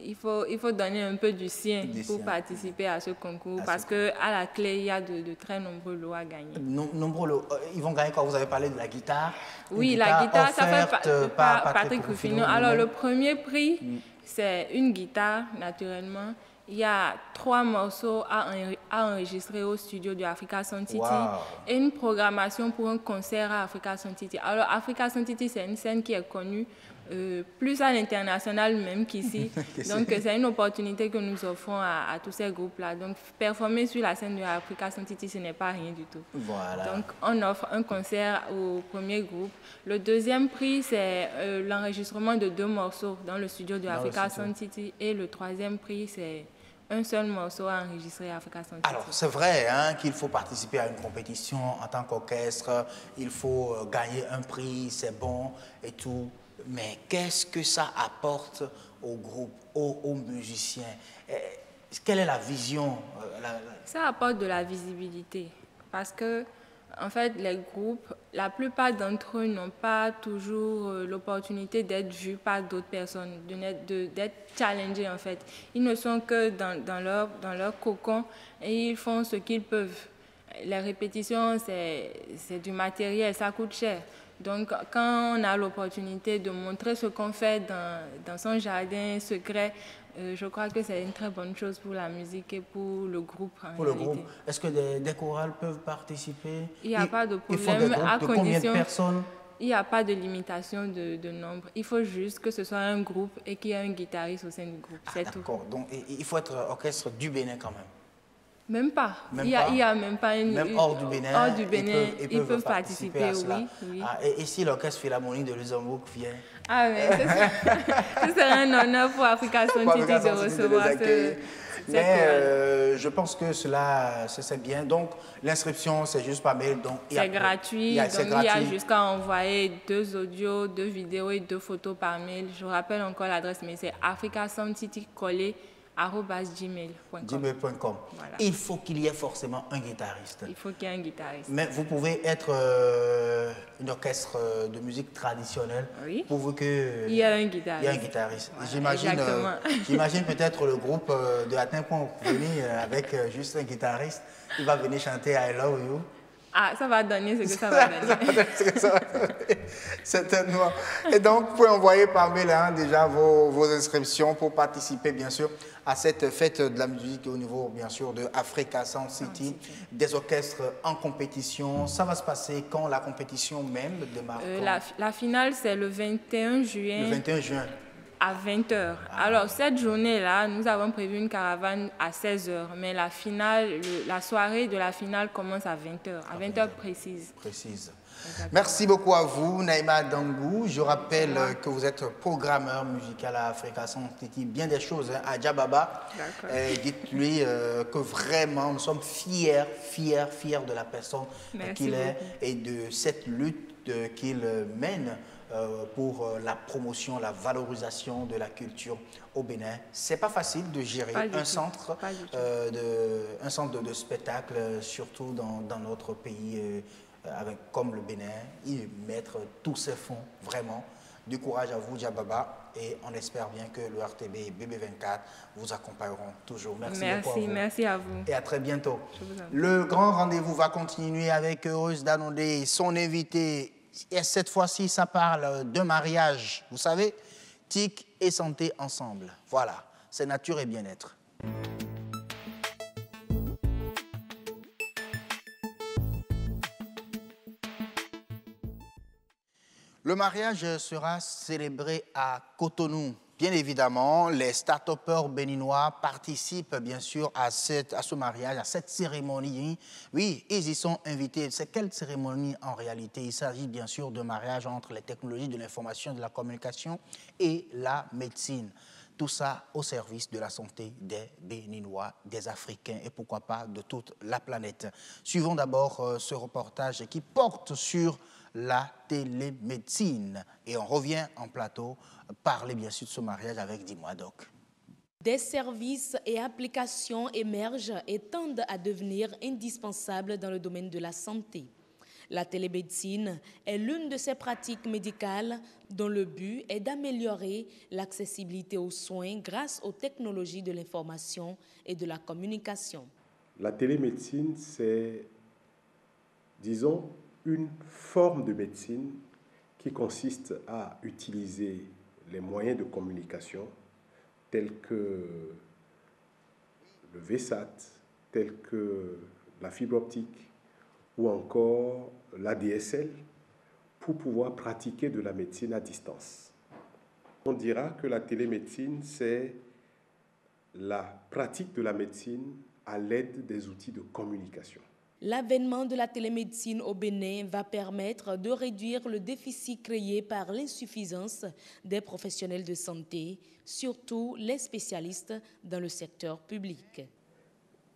S9: Il faut donner un peu du sien pour participer à ce concours parce qu'à la clé, il y a de très nombreux lots à gagner.
S1: Nombreux lots. Ils vont gagner quoi? Vous avez parlé de la guitare.
S9: Oui, la guitare, ça fait par Patrick Rufino. Alors, le premier prix, c'est une guitare, naturellement. Il y a 3 morceaux à enregistrer au studio de Africa Sound City et une programmation pour un concert à Africa Sound City. Alors, Africa Sound City, c'est une scène qui est connue plus à l'international même qu'ici. Donc, c'est une opportunité que nous offrons à tous ces groupes-là. Donc, performer sur la scène de Africa Sound City, ce n'est pas rien du tout. Donc, on offre un concert au premier groupe. Le deuxième prix, c'est l'enregistrement de 2 morceaux dans le studio de Africa Sound City. Et le troisième prix, c'est un seul morceau à enregistrer à Africa Sound City.
S1: Alors, c'est vrai qu'il faut participer à une compétition en tant qu'orchestre, il faut gagner un prix, c'est bon et tout. Mais qu'est-ce que ça apporte au groupe, aux musiciens? Quelle est la vision?
S9: Ça apporte de la visibilité parce que, en fait, les groupes, la plupart d'entre eux n'ont pas toujours l'opportunité d'être vus par d'autres personnes, d'être challengés en fait. Ils ne sont que dans leur cocon et ils font ce qu'ils peuvent. Les répétitions, c'est du matériel, ça coûte cher. Donc, quand on a l'opportunité de montrer ce qu'on fait dans son jardin secret, je crois que c'est une très bonne chose pour la musique et pour le groupe.
S1: Pour le groupe, est-ce que des chorales peuvent participer?
S9: Il n'y a pas de problème.
S1: Ils font des groupes de combien de personnes?
S9: Il n'y a pas de limitation de nombre. Il faut juste que ce soit un groupe et qu'il y ait un guitariste au sein du groupe. C'est tout.
S1: D'accord. Donc, il faut être orchestre du Bénin quand même.
S9: Même pas. Il y a même pas une...
S1: Même hors du Bénin,
S9: ils peuvent participer à cela. Oui.
S1: Et si l'orchestre philharmonique de Luxembourg vient?
S9: Ah, mais ce serait un honneur pour Africa Sound City de recevoir
S1: je pense que cela, c'est bien. Donc, l'inscription, c'est juste par mail.
S9: C'est gratuit. Il y a jusqu'à envoyer 2 audios, 2 vidéos et 2 photos par mail. Je rappelle encore l'adresse, mais c'est Africa Sound City collé @gmail.com.
S1: Voilà. Il faut qu'il y ait forcément un guitariste.
S9: Il faut qu'il y ait un guitariste.
S1: Mais vous pouvez être un orchestre de musique traditionnelle.
S9: Oui.
S1: Pourvu que
S9: il y a un guitariste.
S1: Il y a un guitariste.
S9: Voilà,
S1: j'imagine peut-être le groupe de Atin.Point venir avec juste un guitariste. Il va venir chanter I Love You.
S9: Ah, ça va donner ce que ça va donner.
S1: Certainement. Et donc, vous pouvez envoyer par mail déjà vos inscriptions pour participer, bien sûr, à cette fête de la musique au niveau, bien sûr, de Africa Sound City, des orchestres en compétition. Ça va se passer quand la compétition même démarre?
S9: La finale, c'est le 21 juin.
S1: Le 21 juin.
S9: À 20h. Alors, cette journée-là, nous avons prévu une caravane à 16h, mais la finale, la soirée de la finale commence à 20h, à 20h précise.
S1: Exactement. Merci beaucoup à vous, Naïma Dangou. Je rappelle que vous êtes programmeur musical à Africa Sound City. Bien des choses à Djababa. Dites-lui que vraiment, nous sommes fiers de la personne qu'il est et de cette lutte qu'il mène pour la promotion, la valorisation de la culture au Bénin. C'est pas facile de gérer un centre de spectacle, surtout dans notre pays comme le Bénin, y mettre tous ces fonds, vraiment. Du courage à vous, Djababa, et on espère bien que le RTB et BB24 vous accompagneront toujours. Merci beaucoup à vous.
S9: Merci à vous.
S1: Et à très bientôt. Le grand rendez-vous va continuer avec Heureuse Danondé, son invité. Et cette fois-ci, ça parle de mariage. Vous savez, TIC et santé ensemble. Voilà, c'est nature et bien-être. Le mariage sera célébré à Cotonou. Bien évidemment, les start-upers béninois participent bien sûr à ce mariage, à cette cérémonie. Oui, ils y sont invités. C'est quelle cérémonie en réalité? Il s'agit bien sûr de mariage entre les technologies de l'information et de la communication et la médecine. Tout ça au service de la santé des Béninois, des Africains et pourquoi pas de toute la planète. Suivons d'abord ce reportage qui porte sur la télémédecine. Et on revient en plateau parler bien sûr de ce mariage avec Dis-moi Doc.
S3: Des services et applications émergent et tendent à devenir indispensables dans le domaine de la santé. La télémédecine est l'une de ces pratiques médicales dont le but est d'améliorer l'accessibilité aux soins grâce aux technologies de l'information et de la communication.
S10: La télémédecine, c'est, disons, une forme de médecine qui consiste à utiliser les moyens de communication tels que le VSAT, tels que la fibre optique ou encore l'ADSL pour pouvoir pratiquer de la médecine à distance. On dira que la télémédecine, c'est la pratique de la médecine à l'aide des outils de communication.
S3: L'avènement de la télémédecine au Bénin va permettre de réduire le déficit créé par l'insuffisance des professionnels de santé, surtout les spécialistes dans le secteur public.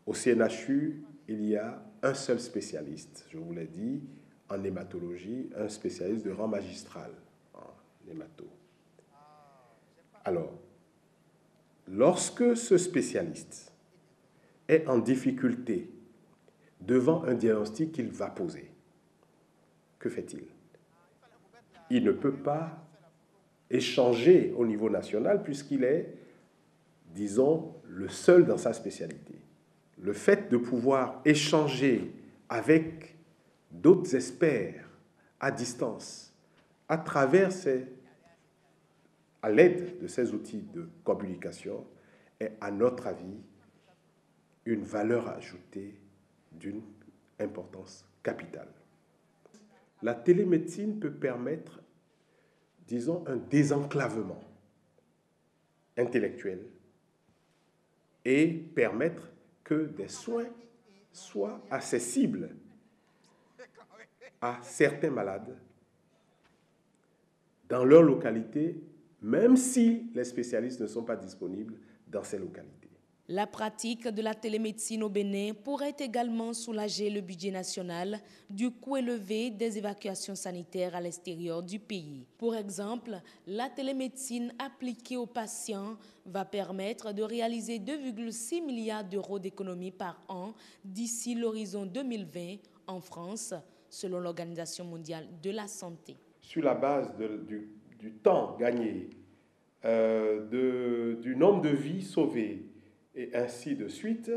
S10: Au CNHU, il y a un seul spécialiste, je vous l'ai dit, en hématologie, un spécialiste de rang magistral en hémato. Alors, lorsque ce spécialiste est en difficulté devant un diagnostic qu'il va poser, que fait-il? Il ne peut pas échanger au niveau national puisqu'il est, disons, le seul dans sa spécialité. Le fait de pouvoir échanger avec d'autres experts à distance, à l'aide de ces outils de communication, est, à notre avis, une valeur ajoutée d'une importance capitale. La télémédecine peut permettre, disons, un désenclavement intellectuel et permettre que des soins soient accessibles à certains malades dans leur localité, même si les spécialistes ne sont pas disponibles dans ces localités.
S3: La pratique de la télémédecine au Bénin pourrait également soulager le budget national du coût élevé des évacuations sanitaires à l'extérieur du pays. Pour exemple, la télémédecine appliquée aux patients va permettre de réaliser 2,6 milliards d'euros d'économies par an d'ici l'horizon 2020 en France, selon l'Organisation mondiale de la santé.
S10: Sur la base du temps gagné, du nombre de vies sauvées, et ainsi de suite,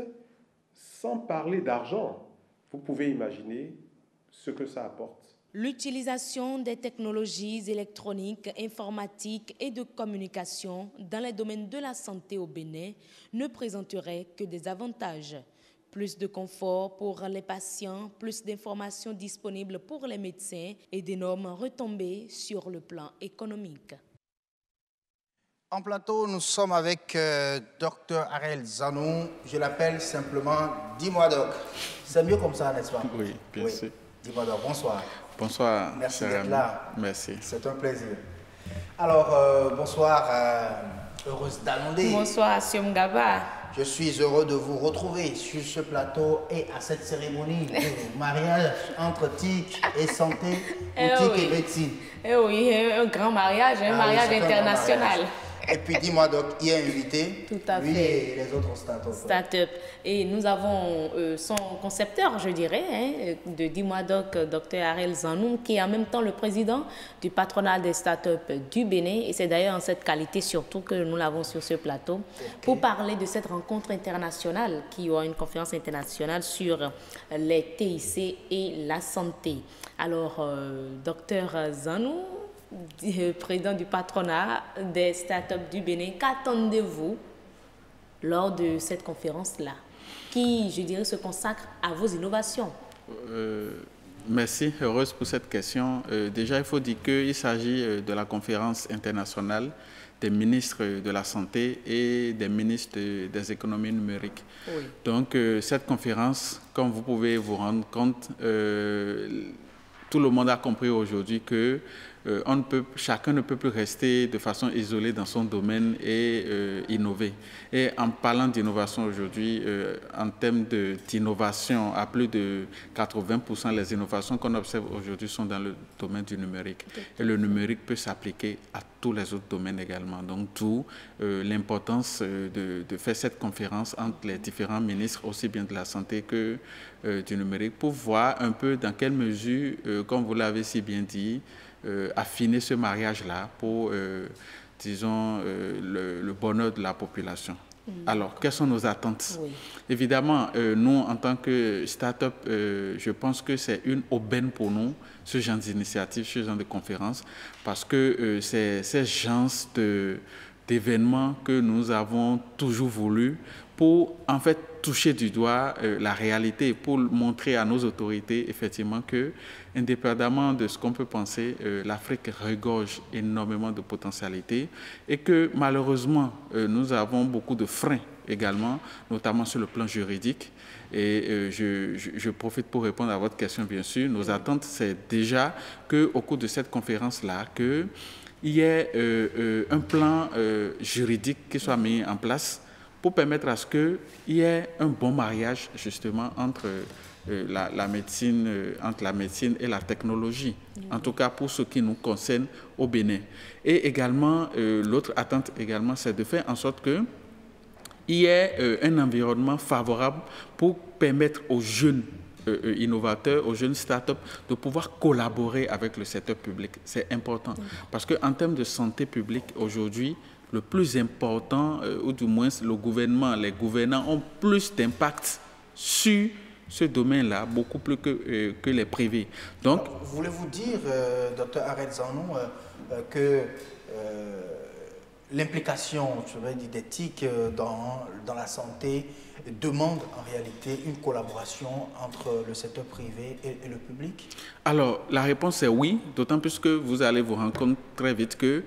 S10: sans parler d'argent, vous pouvez imaginer ce que ça apporte.
S3: L'utilisation des technologies électroniques, informatiques et de communication dans les domaines de la santé au Bénin ne présenterait que des avantages. Plus de confort pour les patients, plus d'informations disponibles pour les médecins et d'énormes retombées sur le plan économique.
S1: En plateau, nous sommes avec Dr Ariel Zanou. Je l'appelle simplement Dis-moi Doc. C'est mieux comme ça, n'est-ce pas?
S11: Oui, bien sûr.
S1: Dis-moi Doc, bonsoir.
S11: Bonsoir.
S1: Merci d'être là.
S11: Merci.
S1: C'est un plaisir. Alors, bonsoir, heureuse d'annoncer.
S2: Bonsoir, Siom Gaba.
S1: Je suis heureux de vous retrouver sur ce plateau et à cette cérémonie de mariage entre TIC et santé, ou TIC et médecine.
S2: Eh oui, un grand mariage, un mariage international.
S1: Et puis dis-moi donc, il est invité,
S2: tout à
S1: lui
S2: fait.
S1: Et les autres start-up.
S2: Et nous avons son concepteur, je dirais, de Dis-moi Doc, Dr Ariel Zanou, qui est en même temps le président du patronat des start-up du Bénin. Et c'est d'ailleurs en cette qualité surtout que nous l'avons sur ce plateau pour parler de cette rencontre internationale qui aura une conférence internationale sur les TIC et la santé. Alors, Dr Zanou, président du patronat des startups du Bénin, qu'attendez-vous lors de cette conférence-là, qui, je dirais, se consacre à vos innovations?
S11: Merci, heureuse pour cette question. Déjà, il faut dire qu'il s'agit de la conférence internationale des ministres de la Santé et des ministres des économies numériques. Oui. Donc, cette conférence, comme vous pouvez vous rendre compte, tout le monde a compris aujourd'hui que chacun ne peut plus rester de façon isolée dans son domaine et innover. Et en parlant d'innovation aujourd'hui, en termes d'innovation, à plus de 80%, les innovations qu'on observe aujourd'hui sont dans le domaine du numérique. Et le numérique peut s'appliquer à tous les autres domaines également. Donc, d'où l'importance de faire cette conférence entre les différents ministres, aussi bien de la santé que du numérique, pour voir un peu dans quelle mesure, comme vous l'avez si bien dit, affiner ce mariage-là pour, disons, le bonheur de la population. Alors, quelles sont nos attentes? Oui. Évidemment, nous, en tant que start-up, je pense que c'est une aubaine pour nous, ce genre d'initiative, ce genre de conférence, parce que c'est ces genres d'événements que nous avons toujours voulu pour, en fait, toucher du doigt la réalité, pour montrer à nos autorités, effectivement, que, indépendamment de ce qu'on peut penser, l'Afrique regorge énormément de potentialités et que, malheureusement, nous avons beaucoup de freins également, notamment sur le plan juridique. Et je profite pour répondre à votre question, bien sûr. Nos attentes, c'est déjà qu'au cours de cette conférence-là, qu'il y ait un plan juridique qui soit mis en place pour permettre à ce qu'il y ait un bon mariage, justement, entre la médecine et la technologie, en tout cas pour ce qui nous concerne au Bénin. Et également, l'autre attente également, c'est de faire en sorte qu'il y ait un environnement favorable pour permettre aux jeunes innovateurs, aux jeunes start-up de pouvoir collaborer avec le secteur public. C'est important parce qu'en termes de santé publique, aujourd'hui, le plus important, ou du moins le gouvernement, les gouvernants ont plus d'impact sur ce domaine-là, beaucoup plus que les privés. Donc,
S1: voulez-vous dire, Dr Arel Zanou, que l'implication, je vais dire, d'éthique dans la santé demande en réalité une collaboration entre le secteur privé et le public?
S11: Alors, la réponse est oui, d'autant plus que vous allez vous rendre compte très vite que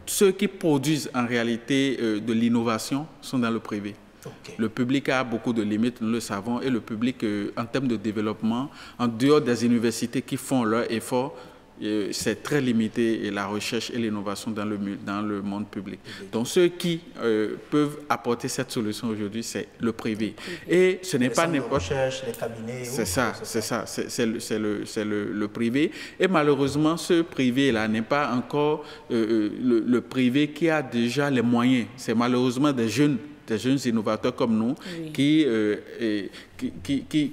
S11: ceux qui produisent en réalité de l'innovation sont dans le privé. Okay. Le public a beaucoup de limites, nous le savons, et le public, en termes de développement, en dehors des universités qui font leur effort, c'est très limité, et la recherche et l'innovation dans le monde public. Donc ceux qui peuvent apporter cette solution aujourd'hui, c'est le privé. Et ce n'est pas n'importe quoi.
S1: Les cabinets.
S11: C'est ça, c'est le privé. Et malheureusement, ce privé-là n'est pas encore le privé qui a déjà les moyens. C'est malheureusement des jeunes innovateurs comme nous, oui,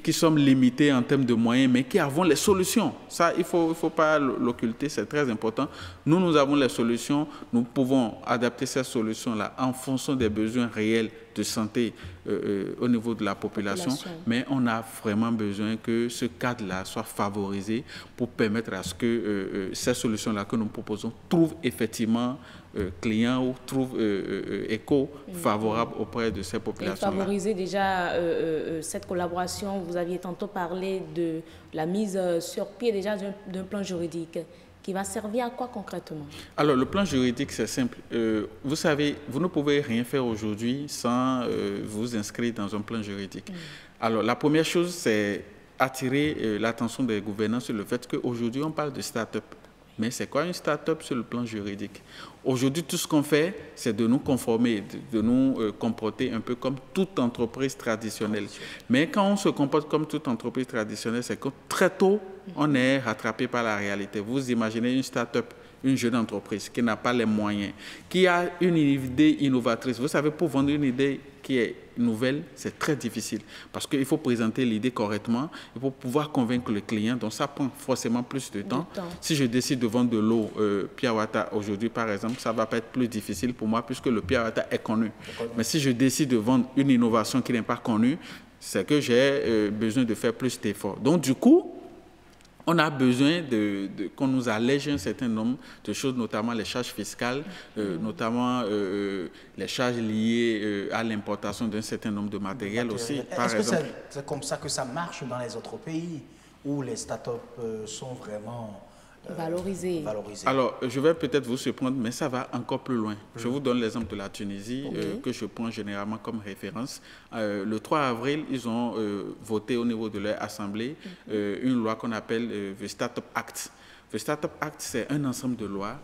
S11: qui sommes limités en termes de moyens, mais qui avons les solutions. Ça, il faut pas l'occulter, c'est très important. Nous avons les solutions, nous pouvons adapter ces solutions-là en fonction des besoins réels de santé au niveau de la population, mais on a vraiment besoin que ce cadre-là soit favorisé pour permettre à ce que ces solutions-là que nous proposons trouvent effectivement clients ou trouvent écho favorable auprès de ces populations-là.
S12: Et favoriser déjà cette collaboration, vous aviez tantôt parlé de la mise sur pied déjà d'un plan juridique qui va servir à quoi concrètement?
S11: Alors, le plan juridique, c'est simple. Vous savez, vous ne pouvez rien faire aujourd'hui sans vous inscrire dans un plan juridique. Alors, la première chose, c'est attirer l'attention des gouvernants sur le fait qu'aujourd'hui, on parle de start-up. Mais c'est quoi une start-up sur le plan juridique? Aujourd'hui, tout ce qu'on fait, c'est de nous conformer, de nous comporter un peu comme toute entreprise traditionnelle. Mais quand on se comporte comme toute entreprise traditionnelle, c'est que très tôt, on est rattrapé par la réalité. Vous imaginez une start-up, une jeune entreprise qui n'a pas les moyens, qui a une idée innovatrice. Vous savez, pour vendre une idée qui est nouvelle, c'est très difficile parce qu'il faut présenter l'idée correctement et pour pouvoir convaincre le client. Donc, ça prend forcément plus de temps. Si je décide de vendre de l'eau Pure Water aujourd'hui, par exemple, ça va pas être plus difficile pour moi puisque le Pure Water est connu. Mais si je décide de vendre une innovation qui n'est pas connue, c'est que j'ai besoin de faire plus d'efforts. Donc, du coup, on a besoin qu'on nous allège un certain nombre de choses, notamment les charges fiscales, notamment les charges liées à l'importation d'un certain nombre de matériel aussi.
S1: Est-ce que c'est comme ça que ça marche dans les autres pays? où les startups sont vraiment
S12: valorisées.
S11: Alors, je vais peut-être vous surprendre, mais ça va encore plus loin. Je vous donne l'exemple de la Tunisie, que je prends généralement comme référence. Le 3 avril, ils ont voté au niveau de leur assemblée une loi qu'on appelle the Startup Act. The Startup Act, c'est un ensemble de lois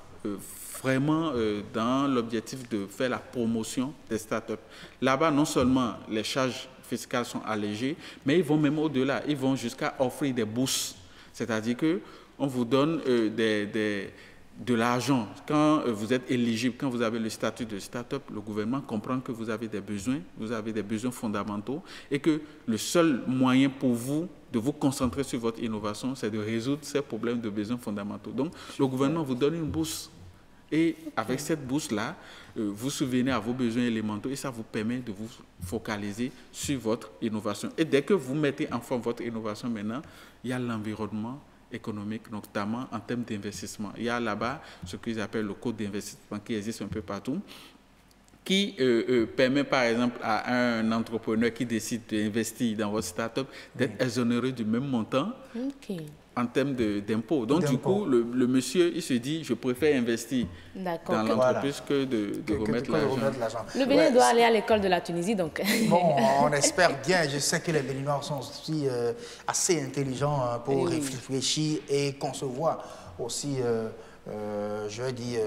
S11: vraiment dans l'objectif de faire la promotion des startups. Là-bas, non seulement les charges fiscales sont allégées, mais ils vont même au-delà. Ils vont jusqu'à offrir des bourses. C'est-à-dire qu'on vous donne de l'argent. Quand vous êtes éligible, quand vous avez le statut de start-up, le gouvernement comprend que vous avez des besoins fondamentaux et que le seul moyen pour vous de vous concentrer sur votre innovation, c'est de résoudre ces problèmes de besoins fondamentaux. Donc, le gouvernement vous donne une bourse. Et avec cette bourse-là, vous souvenez à vos besoins élémentaux et ça vous permet de vous focaliser sur votre innovation. Et dès que vous mettez en forme votre innovation maintenant, il y a l'environnement économique, notamment en termes d'investissement. Il y a là-bas ce qu'ils appellent le code d'investissement qui existe un peu partout, qui permet par exemple à un entrepreneur qui décide d'investir dans votre start-up d'être exonéré du même montant en termes d'impôts. Donc du coup, le monsieur, il se dit, je préfère investir dans l'entreprise que de remettre l'argent.
S12: Le Bénin doit aller à l'école de la Tunisie, donc.
S1: Bon, on espère bien. Je sais que les Béninois sont aussi assez intelligents pour réfléchir et concevoir aussi... je vais dire,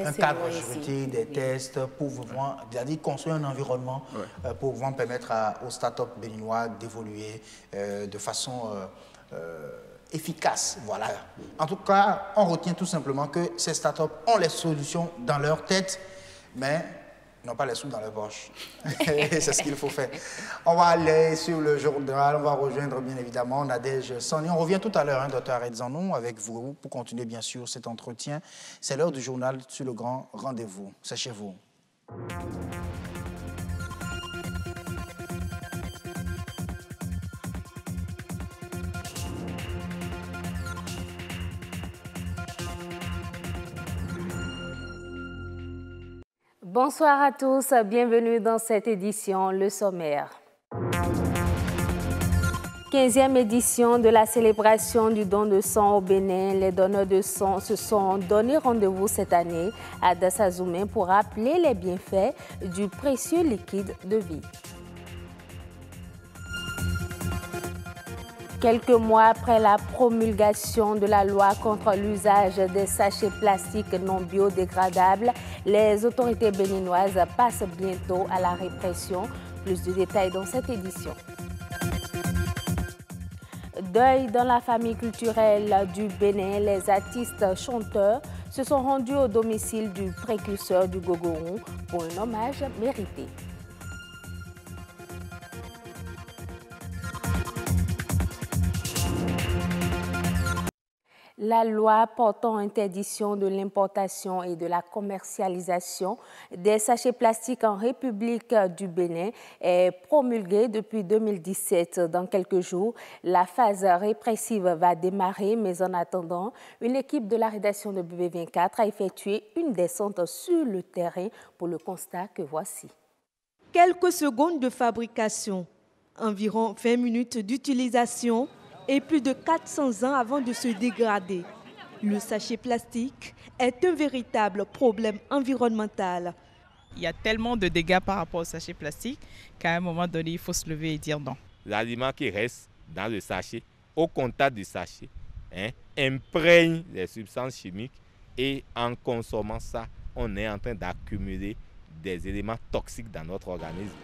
S1: un cadre juridique, des tests pour vraiment, c'est-à-dire construire un environnement pour vraiment permettre aux startups béninois d'évoluer de façon efficace. Voilà. En tout cas, on retient tout simplement que ces startups ont les solutions dans leur tête, mais n'ont pas les sous dans leur poche. C'est ce qu'il faut faire. On va aller sur le journal, on va rejoindre bien évidemment Nadège Sani. On revient tout à l'heure, Dr. Arrête-Zanou, avec vous pour continuer bien sûr cet entretien. C'est l'heure du journal sur le grand rendez-vous. C'est chez vous.
S2: Bonsoir à tous, bienvenue dans cette édition, le sommaire. 15e édition de la célébration du don de sang au Bénin. Les donneurs de sang se sont donné rendez-vous cette année à Dassazoumé pour rappeler les bienfaits du précieux liquide de vie. Quelques mois après la promulgation de la loi contre l'usage des sachets plastiques non biodégradables, les autorités béninoises passent bientôt à la répression. Plus de détails dans cette édition. Deuil dans la famille culturelle du Bénin, les artistes chanteurs se sont rendus au domicile du précurseur du Gogoron pour un hommage mérité. La loi portant interdiction de l'importation et de la commercialisation des sachets plastiques en République du Bénin est promulguée depuis 2017. Dans quelques jours, la phase répressive va démarrer, mais en attendant, une équipe de la rédaction de BB24 a effectué une descente sur le terrain pour le constat que voici.
S13: Quelques secondes de fabrication, environ 20 minutes d'utilisation et plus de 400 ans avant de se dégrader. Le sachet plastique est un véritable problème environnemental.
S14: Il y a tellement de dégâts par rapport au sachet plastique qu'à un moment donné, il faut se lever et dire non.
S15: L'aliment qui reste dans le sachet, au contact du sachet, imprègne les substances chimiques et en consommant ça, on est en train d'accumuler des éléments toxiques dans notre organisme.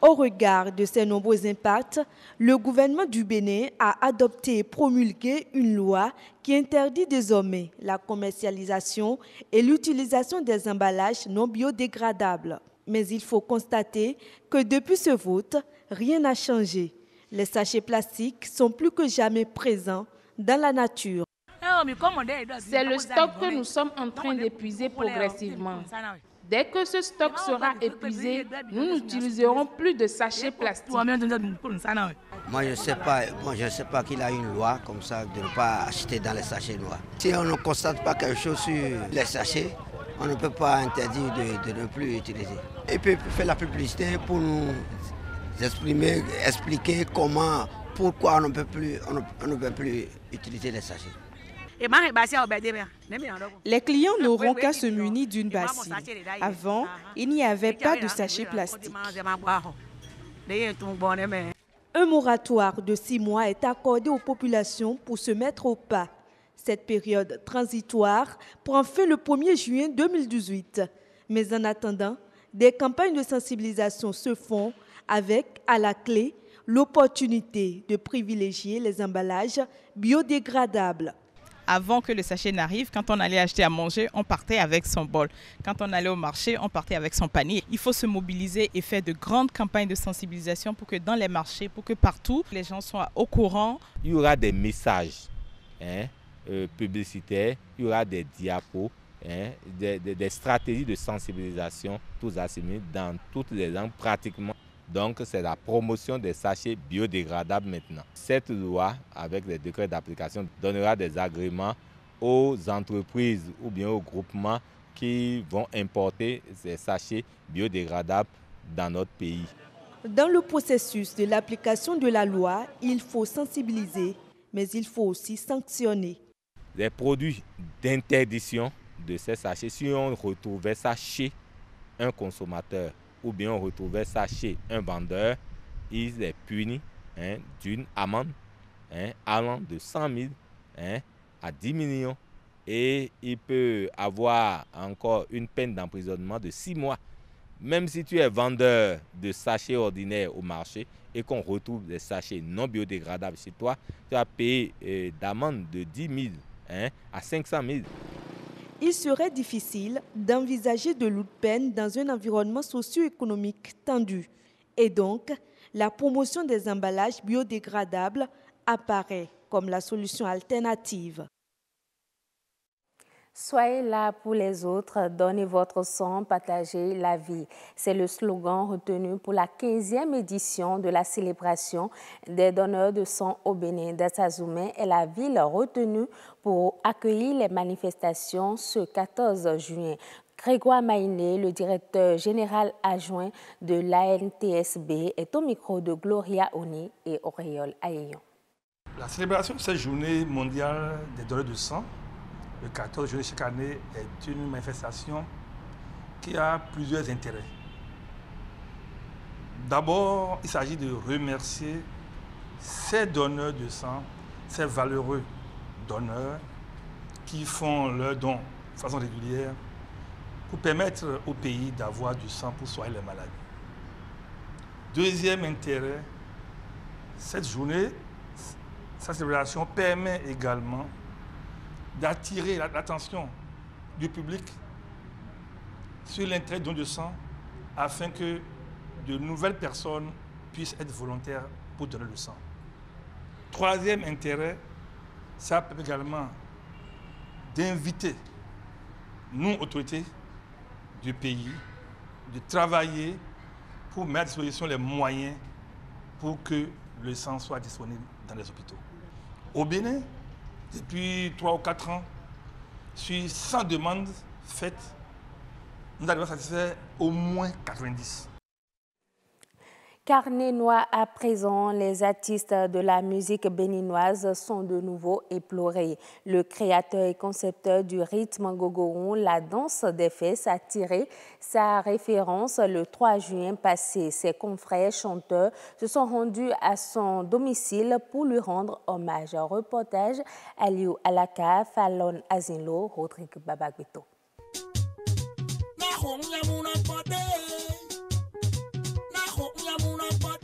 S13: Au regard de ces nombreux impacts, le gouvernement du Bénin a adopté et promulgué une loi qui interdit désormais la commercialisation et l'utilisation des emballages non biodégradables. Mais il faut constater que depuis ce vote, rien n'a changé. Les sachets plastiques sont plus que jamais présents dans la nature.
S3: C'est le stock que nous sommes en train d'épuiser progressivement. Dès que ce stock sera épuisé, nous n'utiliserons plus de sachets plastiques.
S16: Moi, je ne sais pas qu'il a une loi comme ça de ne pas acheter dans les sachets noirs. Si on ne constate pas quelque chose sur les sachets, on ne peut pas interdire de ne plus utiliser. Et puis faire la publicité pour nous expliquer comment pourquoi on ne peut plus utiliser les sachets.
S17: Les clients n'auront qu'à se munir d'une bassine. Avant, il n'y avait pas de sachets plastiques.
S13: Un moratoire de 6 mois est accordé aux populations pour se mettre au pas. Cette période transitoire prend fin le 1er juin 2018. Mais en attendant, des campagnes de sensibilisation se font avec, à la clé, l'opportunité de privilégier les emballages biodégradables.
S14: Avant que le sachet n'arrive, quand on allait acheter à manger, on partait avec son bol. Quand on allait au marché, on partait avec son panier. Il faut se mobiliser et faire de grandes campagnes de sensibilisation pour que dans les marchés, pour que partout, les gens soient au courant.
S15: Il y aura des messages publicitaires, il y aura des diapos, des stratégies de sensibilisation tous assignés dans toutes les langues pratiquement. Donc, c'est la promotion des sachets biodégradables maintenant. Cette loi, avec les décrets d'application, donnera des agréments aux entreprises ou bien aux groupements qui vont importer ces sachets biodégradables dans notre pays.
S13: Dans le processus de l'application de la loi, il faut sensibiliser, mais il faut aussi sanctionner.
S15: Les produits d'interdiction de ces sachets, si on retrouvait ça chez un consommateur, ou bien on retrouvait ça chez un vendeur, il est puni d'une amende allant de 100 000 à 10 millions. Et il peut avoir encore une peine d'emprisonnement de 6 mois. Même si tu es vendeur de sachets ordinaires au marché et qu'on retrouve des sachets non biodégradables chez toi, tu vas payer d'amende de 10 000 à 500 000.
S13: Il serait difficile d'envisager de lourdes peines dans un environnement socio-économique tendu. Et donc, la promotion des emballages biodégradables apparaît comme la solution alternative.
S2: Soyez là pour les autres, donnez votre sang, partagez la vie. C'est le slogan retenu pour la 15e édition de la célébration des donneurs de sang au Bénin. Dassazoumé est la ville retenue pour accueillir les manifestations ce 14 juin. Grégoire Maïné, le directeur général adjoint de l'ANTSB, est au micro de Gloria Oni et Auréole Ayeyon.
S18: La célébration de cette journée mondiale des donneurs de sang, le 14 juillet chaque année, est une manifestation qui a plusieurs intérêts. D'abord, il s'agit de remercier ces donneurs de sang, ces valeureux donneurs qui font leurs dons de façon régulière pour permettre au pays d'avoir du sang pour soigner les malades. Deuxième intérêt, cette journée, cette célébration permet également d'attirer l'attention du public sur l'intérêt du don de sang afin que de nouvelles personnes puissent être volontaires pour donner le sang. Troisième intérêt, ça permet également d'inviter nous, autorités du pays, de travailler pour mettre à disposition les moyens pour que le sang soit disponible dans les hôpitaux. Au Bénin, depuis 3 ou 4 ans, sur 100 demandes faites, nous arrivons à satisfaire au moins 90.
S2: Carnet noir à présent, les artistes de la musique béninoise sont de nouveau éplorés. Le créateur et concepteur du rythme gogoron, la danse des fesses, a tiré sa référence le 3 juin passé. Ses confrères chanteurs se sont rendus à son domicile pour lui rendre hommage. Reportage Aliou Alaka, Fallon Azinlo, Rodrigue Babagbeto.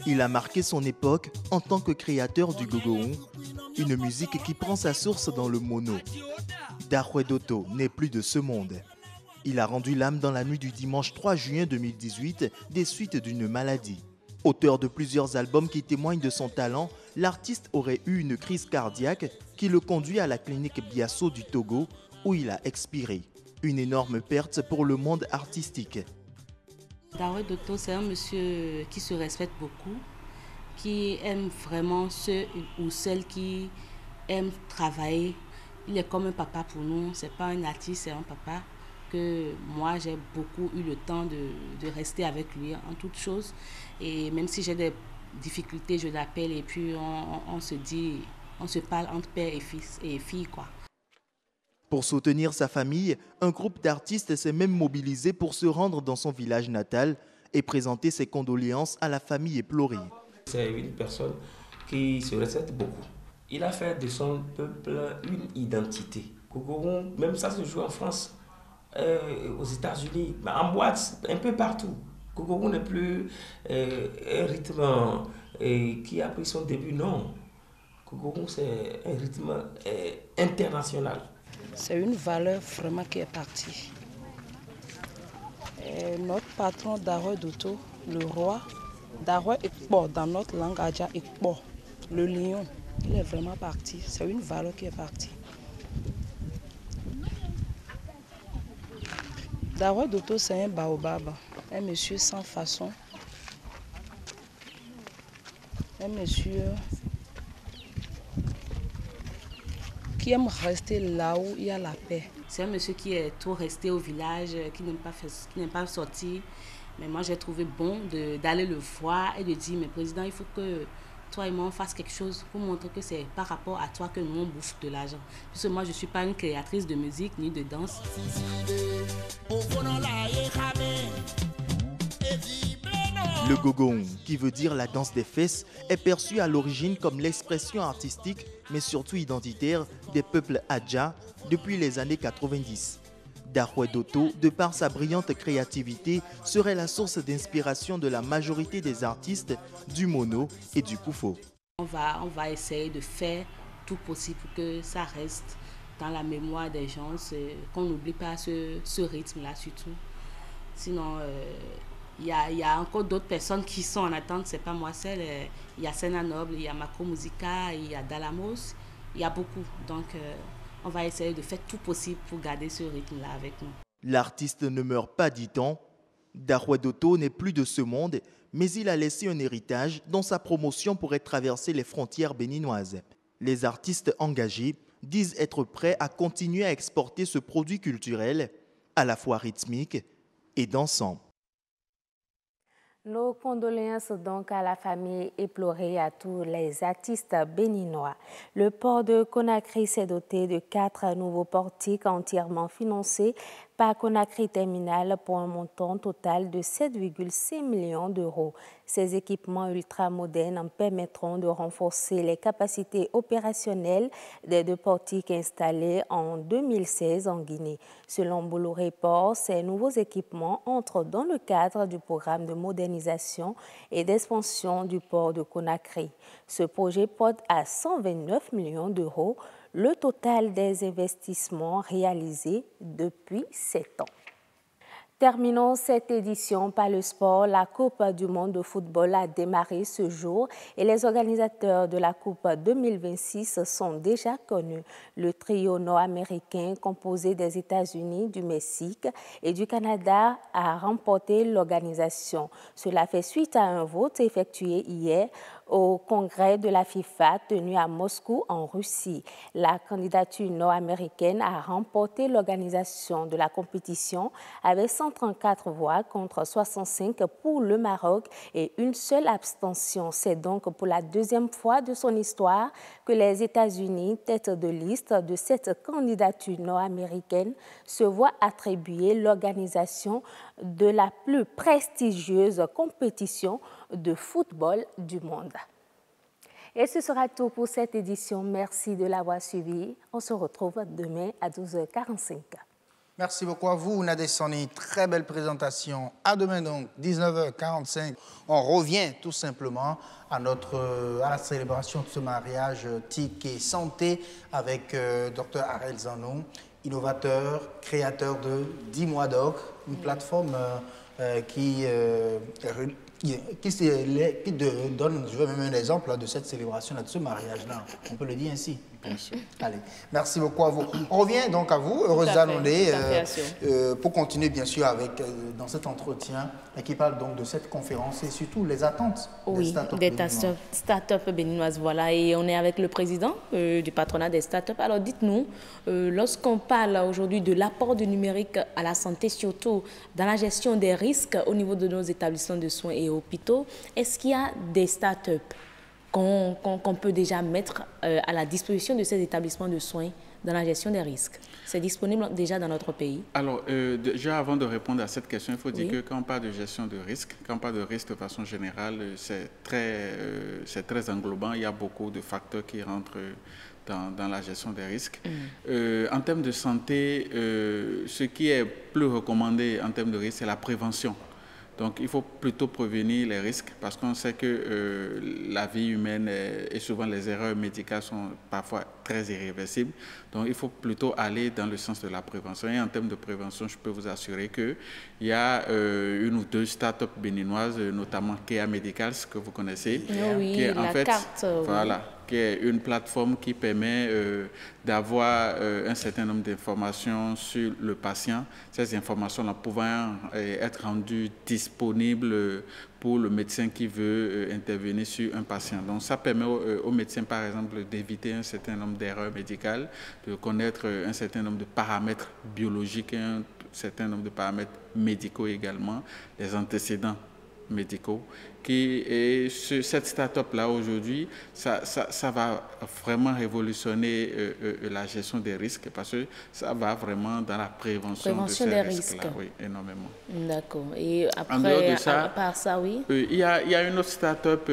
S19: Il a marqué son époque en tant que créateur du gogoron, une musique qui prend sa source dans le mono. Darouedoto n'est plus de ce monde. Il a rendu l'âme dans la nuit du dimanche 3 juin 2018 des suites d'une maladie. Auteur de plusieurs albums qui témoignent de son talent, l'artiste aurait eu une crise cardiaque qui le conduit à la clinique Biasso du Togo où il a expiré. Une énorme perte pour le monde artistique.
S20: Darouedoto, c'est un monsieur qui se respecte beaucoup, qui aime vraiment ceux ou celles qui aiment travailler. Il est comme un papa pour nous, c'est pas un artiste, c'est un papa que moi j'ai beaucoup eu le temps de rester avec lui en toutes choses. Et même si j'ai des difficultés, je l'appelle, et puis on se dit, on se parle entre père et fils et fille, quoi.
S19: Pour soutenir sa famille, un groupe d'artistes s'est même mobilisé pour se rendre dans son village natal et présenter ses condoléances à la famille éplorée.
S21: C'est une personne qui se respecte beaucoup. Il a fait de son peuple une identité. Gogoron, même ça se joue en France, aux États-Unis, en boîte, un peu partout. Gogoron n'est plus un rythme qui a pris son début, non. Gogoron, c'est un rythme international.
S22: C'est une valeur vraiment qui est partie. Et notre patron Daroy Doto, le roi, Daroy Ekpo, dans notre langue Adja Ekpo, le lion, il est vraiment parti. C'est une valeur qui est partie. Daroy Doto, c'est un baobab, un monsieur sans façon, un monsieur qui aime rester là où il y a la paix.
S20: C'est un monsieur qui est trop resté au village, qui n'aime pas sortir. Mais moi, j'ai trouvé bon d'aller le voir et de dire, mais président, il faut que toi et moi, on fasse quelque chose pour montrer que c'est par rapport à toi que nous, on bouffe de l'argent. Puisque moi, je ne suis pas une créatrice de musique ni de danse.
S19: Le gogoon, qui veut dire la danse des fesses, est perçu à l'origine comme l'expression artistique, mais surtout identitaire, des peuples Adja depuis les années 90. Daroy Doto, de par sa brillante créativité, serait la source d'inspiration de la majorité des artistes du mono et du koufo.
S20: On va essayer de faire tout possible pour que ça reste dans la mémoire des gens, qu'on n'oublie pas ce rythme-là surtout. Sinon, il y a encore d'autres personnes qui sont en attente, c'est pas moi seule. Il y a Sena Noble, il y a Macro Musica, il y a Dalamos, il y a beaucoup. Donc, on va essayer de faire tout possible pour garder ce rythme-là avec nous.
S19: L'artiste ne meurt pas, dit-on. Daroy Doto n'est plus de ce monde, mais il a laissé un héritage dont sa promotion pourrait traverser les frontières béninoises. Les artistes engagés disent être prêts à continuer à exporter ce produit culturel, à la fois rythmique et dansant.
S2: Nos condoléances donc à la famille éplorée et à tous les artistes béninois. Le port de Conakry s'est doté de 4 nouveaux portiques entièrement financés par Conakry Terminal pour un montant total de 7,6 millions d'euros. Ces équipements ultramodernes permettront de renforcer les capacités opérationnelles des 2 portiques installés en 2016 en Guinée. Selon Bolloré Port, ces nouveaux équipements entrent dans le cadre du programme de modernisation et d'expansion du port de Conakry. Ce projet porte à 129 millions d'euros le total des investissements réalisés depuis 7 ans. Terminons cette édition par le sport. La Coupe du monde de football a démarré ce jour et les organisateurs de la Coupe 2026 sont déjà connus. Le trio nord-américain composé des États-Unis, du Mexique et du Canada a remporté l'organisation. Cela fait suite à un vote effectué hier au congrès de la FIFA tenu à Moscou en Russie. La candidature nord-américaine a remporté l'organisation de la compétition avec 134 voix contre 65 pour le Maroc et une seule abstention. C'est donc pour la 2e fois de son histoire que les États-Unis, tête de liste de cette candidature nord-américaine, se voient attribuer l'organisation de la plus prestigieuse compétition de football du monde. Et ce sera tout pour cette édition. Merci de l'avoir suivi. On se retrouve demain à 12h45.
S1: Merci beaucoup à vous, Nadia Soni. Très belle présentation. À demain donc, 19h45. On revient tout simplement à la célébration de ce mariage TIC et santé avec Dr Harel Zanou, innovateur, créateur de 10 mois doc, une plateforme qui donne, je veux même un exemple de cette célébration, de ce mariage-là. On peut le dire ainsi. Bien sûr. Allez, merci beaucoup à vous. On revient donc à vous, heureuse annonée, pour continuer bien sûr avec, dans cet entretien qui parle donc de cette conférence et surtout les attentes
S12: des start-up béninoises. Voilà, et on est avec le président du patronat des start-up. Alors dites-nous, lorsqu'on parle aujourd'hui de l'apport du numérique à la santé, surtout dans la gestion des risques au niveau de nos établissements de soins et hôpitaux. Est-ce qu'il y a des start-up qu'on peut déjà mettre à la disposition de ces établissements de soins dans la gestion des risques? C'est disponible déjà dans notre pays? Alors,
S11: déjà avant de répondre à cette question, il faut dire que quand on parle de gestion de risque, quand on parle de risque de façon générale, c'est très englobant. Il y a beaucoup de facteurs qui rentrent dans la gestion des risques. En termes de santé, ce qui est plus recommandé en termes de risque, c'est la prévention. Donc, il faut plutôt prévenir les risques parce qu'on sait que la vie humaine et souvent les erreurs médicales sont parfois très irréversibles. Donc, il faut plutôt aller dans le sens de la prévention. Et en termes de prévention, je peux vous assurer qu'il y a une ou deux startups béninoises, notamment Kea Medicals, que vous connaissez.
S12: Oui,
S11: qui est, en fait,
S12: carte.
S11: Voilà. Qui est une plateforme qui permet d'avoir un certain nombre d'informations sur le patient. Ces informations-là pouvant être rendues disponibles pour le médecin qui veut intervenir sur un patient. Donc, ça permet au médecin, par exemple, d'éviter un certain nombre d'erreurs médicales, de connaître un certain nombre de paramètres biologiques et un certain nombre de paramètres médicaux également, les antécédents médicaux. Et cette start-up-là, aujourd'hui, ça va vraiment révolutionner la gestion des risques parce que ça va vraiment dans la prévention de ces risques-là. Oui, énormément.
S12: D'accord. Et après,
S11: en dehors de ça,
S12: à part ça, oui?
S11: Il y a une autre start-up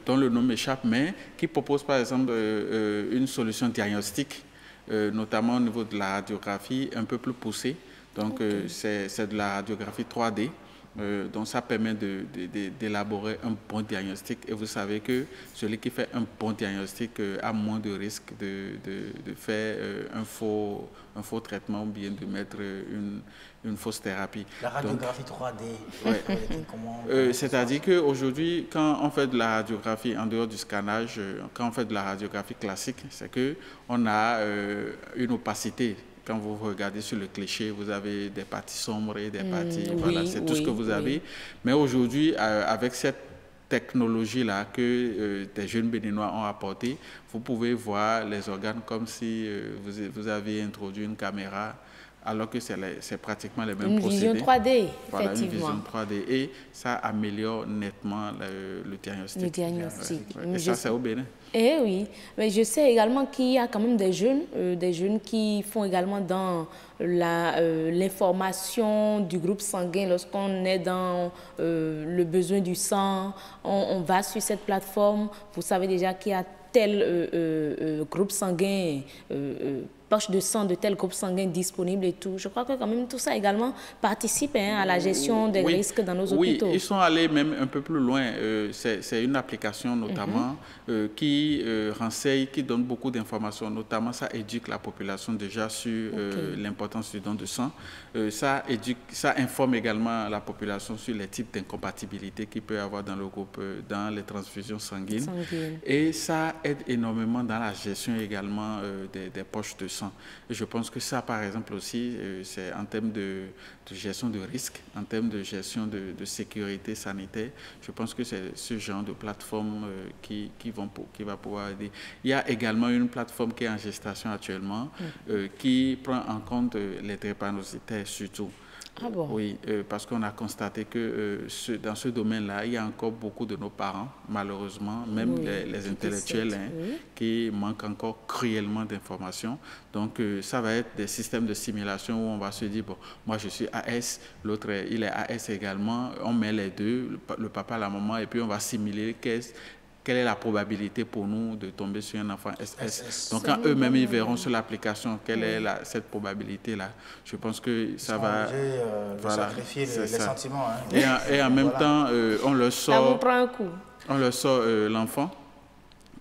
S11: dont le nom m'échappe, mais qui propose, par exemple, une solution diagnostique, notamment au niveau de la radiographie un peu plus poussée. Donc, c'est de la radiographie 3D. Donc ça permet d'élaborer un bon diagnostic et vous savez que celui qui fait un bon diagnostic a moins de risques de faire un faux traitement ou bien de mettre une fausse thérapie.
S1: La radiographie 3D,
S11: c'est-à-dire qu'aujourd'hui, quand on fait de la radiographie en dehors du scannage, quand on fait de la radiographie classique, c'est qu'on a une opacité. Quand vous regardez sur le cliché, vous avez des parties sombres et des parties... voilà, c'est tout ce que vous avez. Mais aujourd'hui, avec cette technologie-là que des jeunes Béninois ont apportée, vous pouvez voir les organes comme si vous aviez introduit une caméra, alors que c'est pratiquement les mêmes procédés.
S12: Une vision 3D,
S11: voilà,
S12: effectivement.
S11: Une vision 3D. Et ça améliore nettement le diagnostic.
S12: Le diagnostic.
S11: Et ça, c'est au Bénin.
S12: Eh oui, mais je sais également qu'il y a quand même des jeunes qui font également dans l'information du groupe sanguin. Lorsqu'on est dans le besoin du sang, on va sur cette plateforme. Vous savez déjà qu'il y a tel groupe sanguin, poche de sang de tel groupe sanguin disponible et tout. Je crois que quand même tout ça également participe à la gestion des risques dans nos hôpitaux.
S11: Oui, ils sont allés même un peu plus loin. C'est une application notamment qui renseigne, qui donne beaucoup d'informations. Notamment, ça éduque la population déjà sur l'importance du don de sang. Ça informe également la population sur les types d'incompatibilités qu'il peut y avoir dans le groupe, dans les transfusions sanguines. Et ça aide énormément dans la gestion également des poches de sang. Et je pense que ça, par exemple, aussi, c'est en termes de gestion de risque, en termes de gestion de sécurité sanitaire, je pense que c'est ce genre de plateforme qui va pouvoir aider. Il y a également une plateforme qui est en gestation actuellement, qui prend en compte les drépanocytaires surtout.
S12: Ah bon?
S11: Oui, parce qu'on a constaté que dans ce domaine-là, il y a encore beaucoup de nos parents, malheureusement, même les intellectuels, qui manquent encore cruellement d'informations. Donc, ça va être des systèmes de simulation où on va se dire, bon, moi je suis AS, l'autre il est AS également, on met les deux, le papa, la maman, et puis on va simuler quelle est la probabilité pour nous de tomber sur un enfant SS. Donc, quand eux-mêmes ils verront sur l'application quelle est cette probabilité-là, je pense que ça va...
S1: sacrifier les sentiments.
S11: Et en même temps, on leur sort...
S12: Ça vous prend un coup.
S11: On leur sort l'enfant,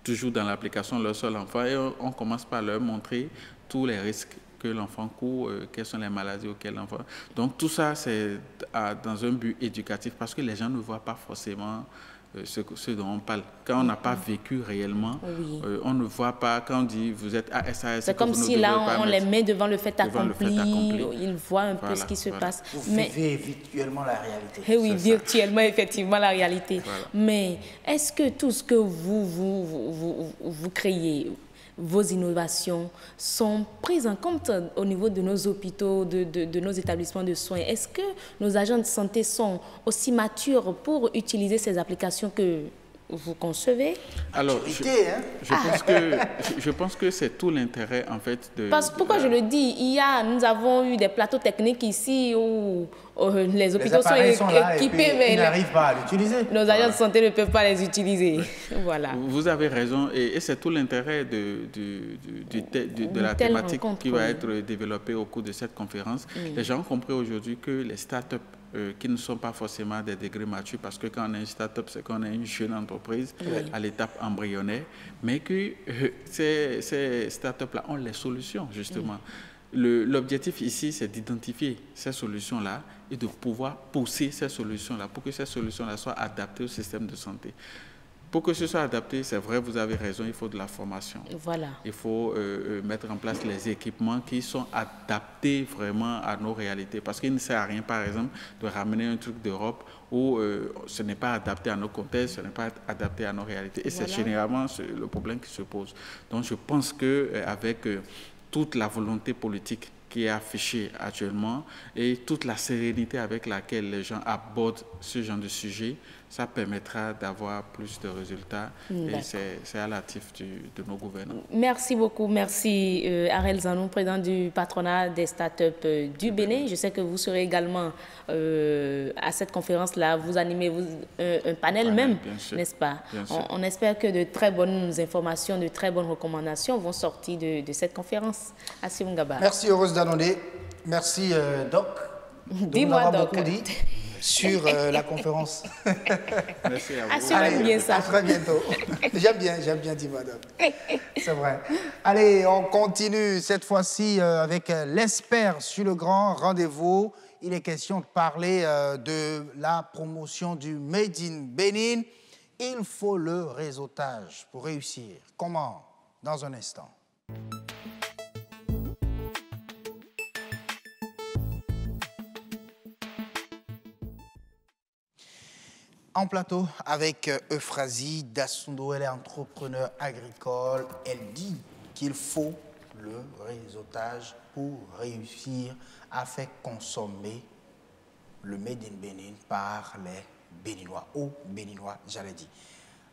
S11: toujours dans l'application, on leur sort l'enfant et on commence par leur montrer tous les risques que l'enfant court, quelles sont les maladies auxquelles l'enfant... Donc, tout ça, c'est dans un but éducatif parce que les gens ne voient pas forcément... ce dont on parle. Quand on n'a pas vécu réellement, on ne voit pas, quand on dit vous êtes ASAS...
S12: C'est comme si là, on les met devant le fait accompli, ils voient un peu ce qui se passe.
S1: Vous vivez virtuellement la réalité.
S12: Oui, virtuellement, effectivement, la réalité. Mais est-ce que tout ce que vous créez, vos innovations sont prises en compte au niveau de nos hôpitaux, de nos établissements de soins? Est-ce que nos agents de santé sont aussi matures pour utiliser ces applications que vous concevez?
S11: Alors, je pense que c'est tout l'intérêt en fait de...
S12: Pourquoi je le dis? Nous avons eu des plateaux techniques ici où les hôpitaux sont équipés, mais
S1: ils n'arrivent pas à l'utiliser.
S12: Nos agents de santé ne peuvent pas les utiliser. Voilà.
S11: Vous avez raison, et c'est tout l'intérêt de la thématique qui va être développée au cours de cette conférence. Les gens ont compris aujourd'hui que les startups qui ne sont pas forcément des degrés matures, parce que quand on a une start-up, c'est qu'on a une jeune entreprise à l'étape embryonnaire, mais que ces start-up-là ont les solutions, justement. L'objectif ici, c'est d'identifier ces solutions-là et de pouvoir pousser ces solutions-là pour que ces solutions-là soient adaptées au système de santé. Pour que ce soit adapté, c'est vrai, vous avez raison, il faut de la formation.
S12: Voilà.
S11: Il faut mettre en place les équipements qui sont adaptés vraiment à nos réalités. Parce qu'il ne sert à rien, par exemple, de ramener un truc d'Europe où ce n'est pas adapté à nos contextes, ce n'est pas adapté à nos réalités. Et c'est généralement le problème qui se pose. Donc je pense qu'avec toute la volonté politique qui est affichée actuellement et toute la sérénité avec laquelle les gens abordent ce genre de sujet, ça permettra d'avoir plus de résultats et c'est à l'actif de nos gouvernants.
S12: Merci beaucoup. Merci Arel Zanou, président du patronat des startups du Bénin. Je sais que vous serez également à cette conférence-là. Vous animez un panel même, n'est-ce pas? On espère que de très bonnes informations, de très bonnes recommandations vont sortir de cette conférence. Assim Ngaba.
S1: Merci Heureuse Danondé. Merci Doc.
S12: Dis-moi Doc.
S1: Beaucoup dit sur la conférence.
S11: Merci à vous.
S12: Assurez bien ça.
S1: À très bientôt. J'aime bien dire madame. C'est vrai. Allez, on continue cette fois-ci avec l'expert sur le grand rendez-vous. Il est question de parler de la promotion du Made in Bénin. Il faut le réseautage pour réussir. Comment? Dans un instant. En plateau avec Euphrasie Dassundo, elle est entrepreneur agricole. Elle dit qu'il faut le réseautage pour réussir à faire consommer le Made in Bénin par les Béninois, aux Béninois, j'allais dire.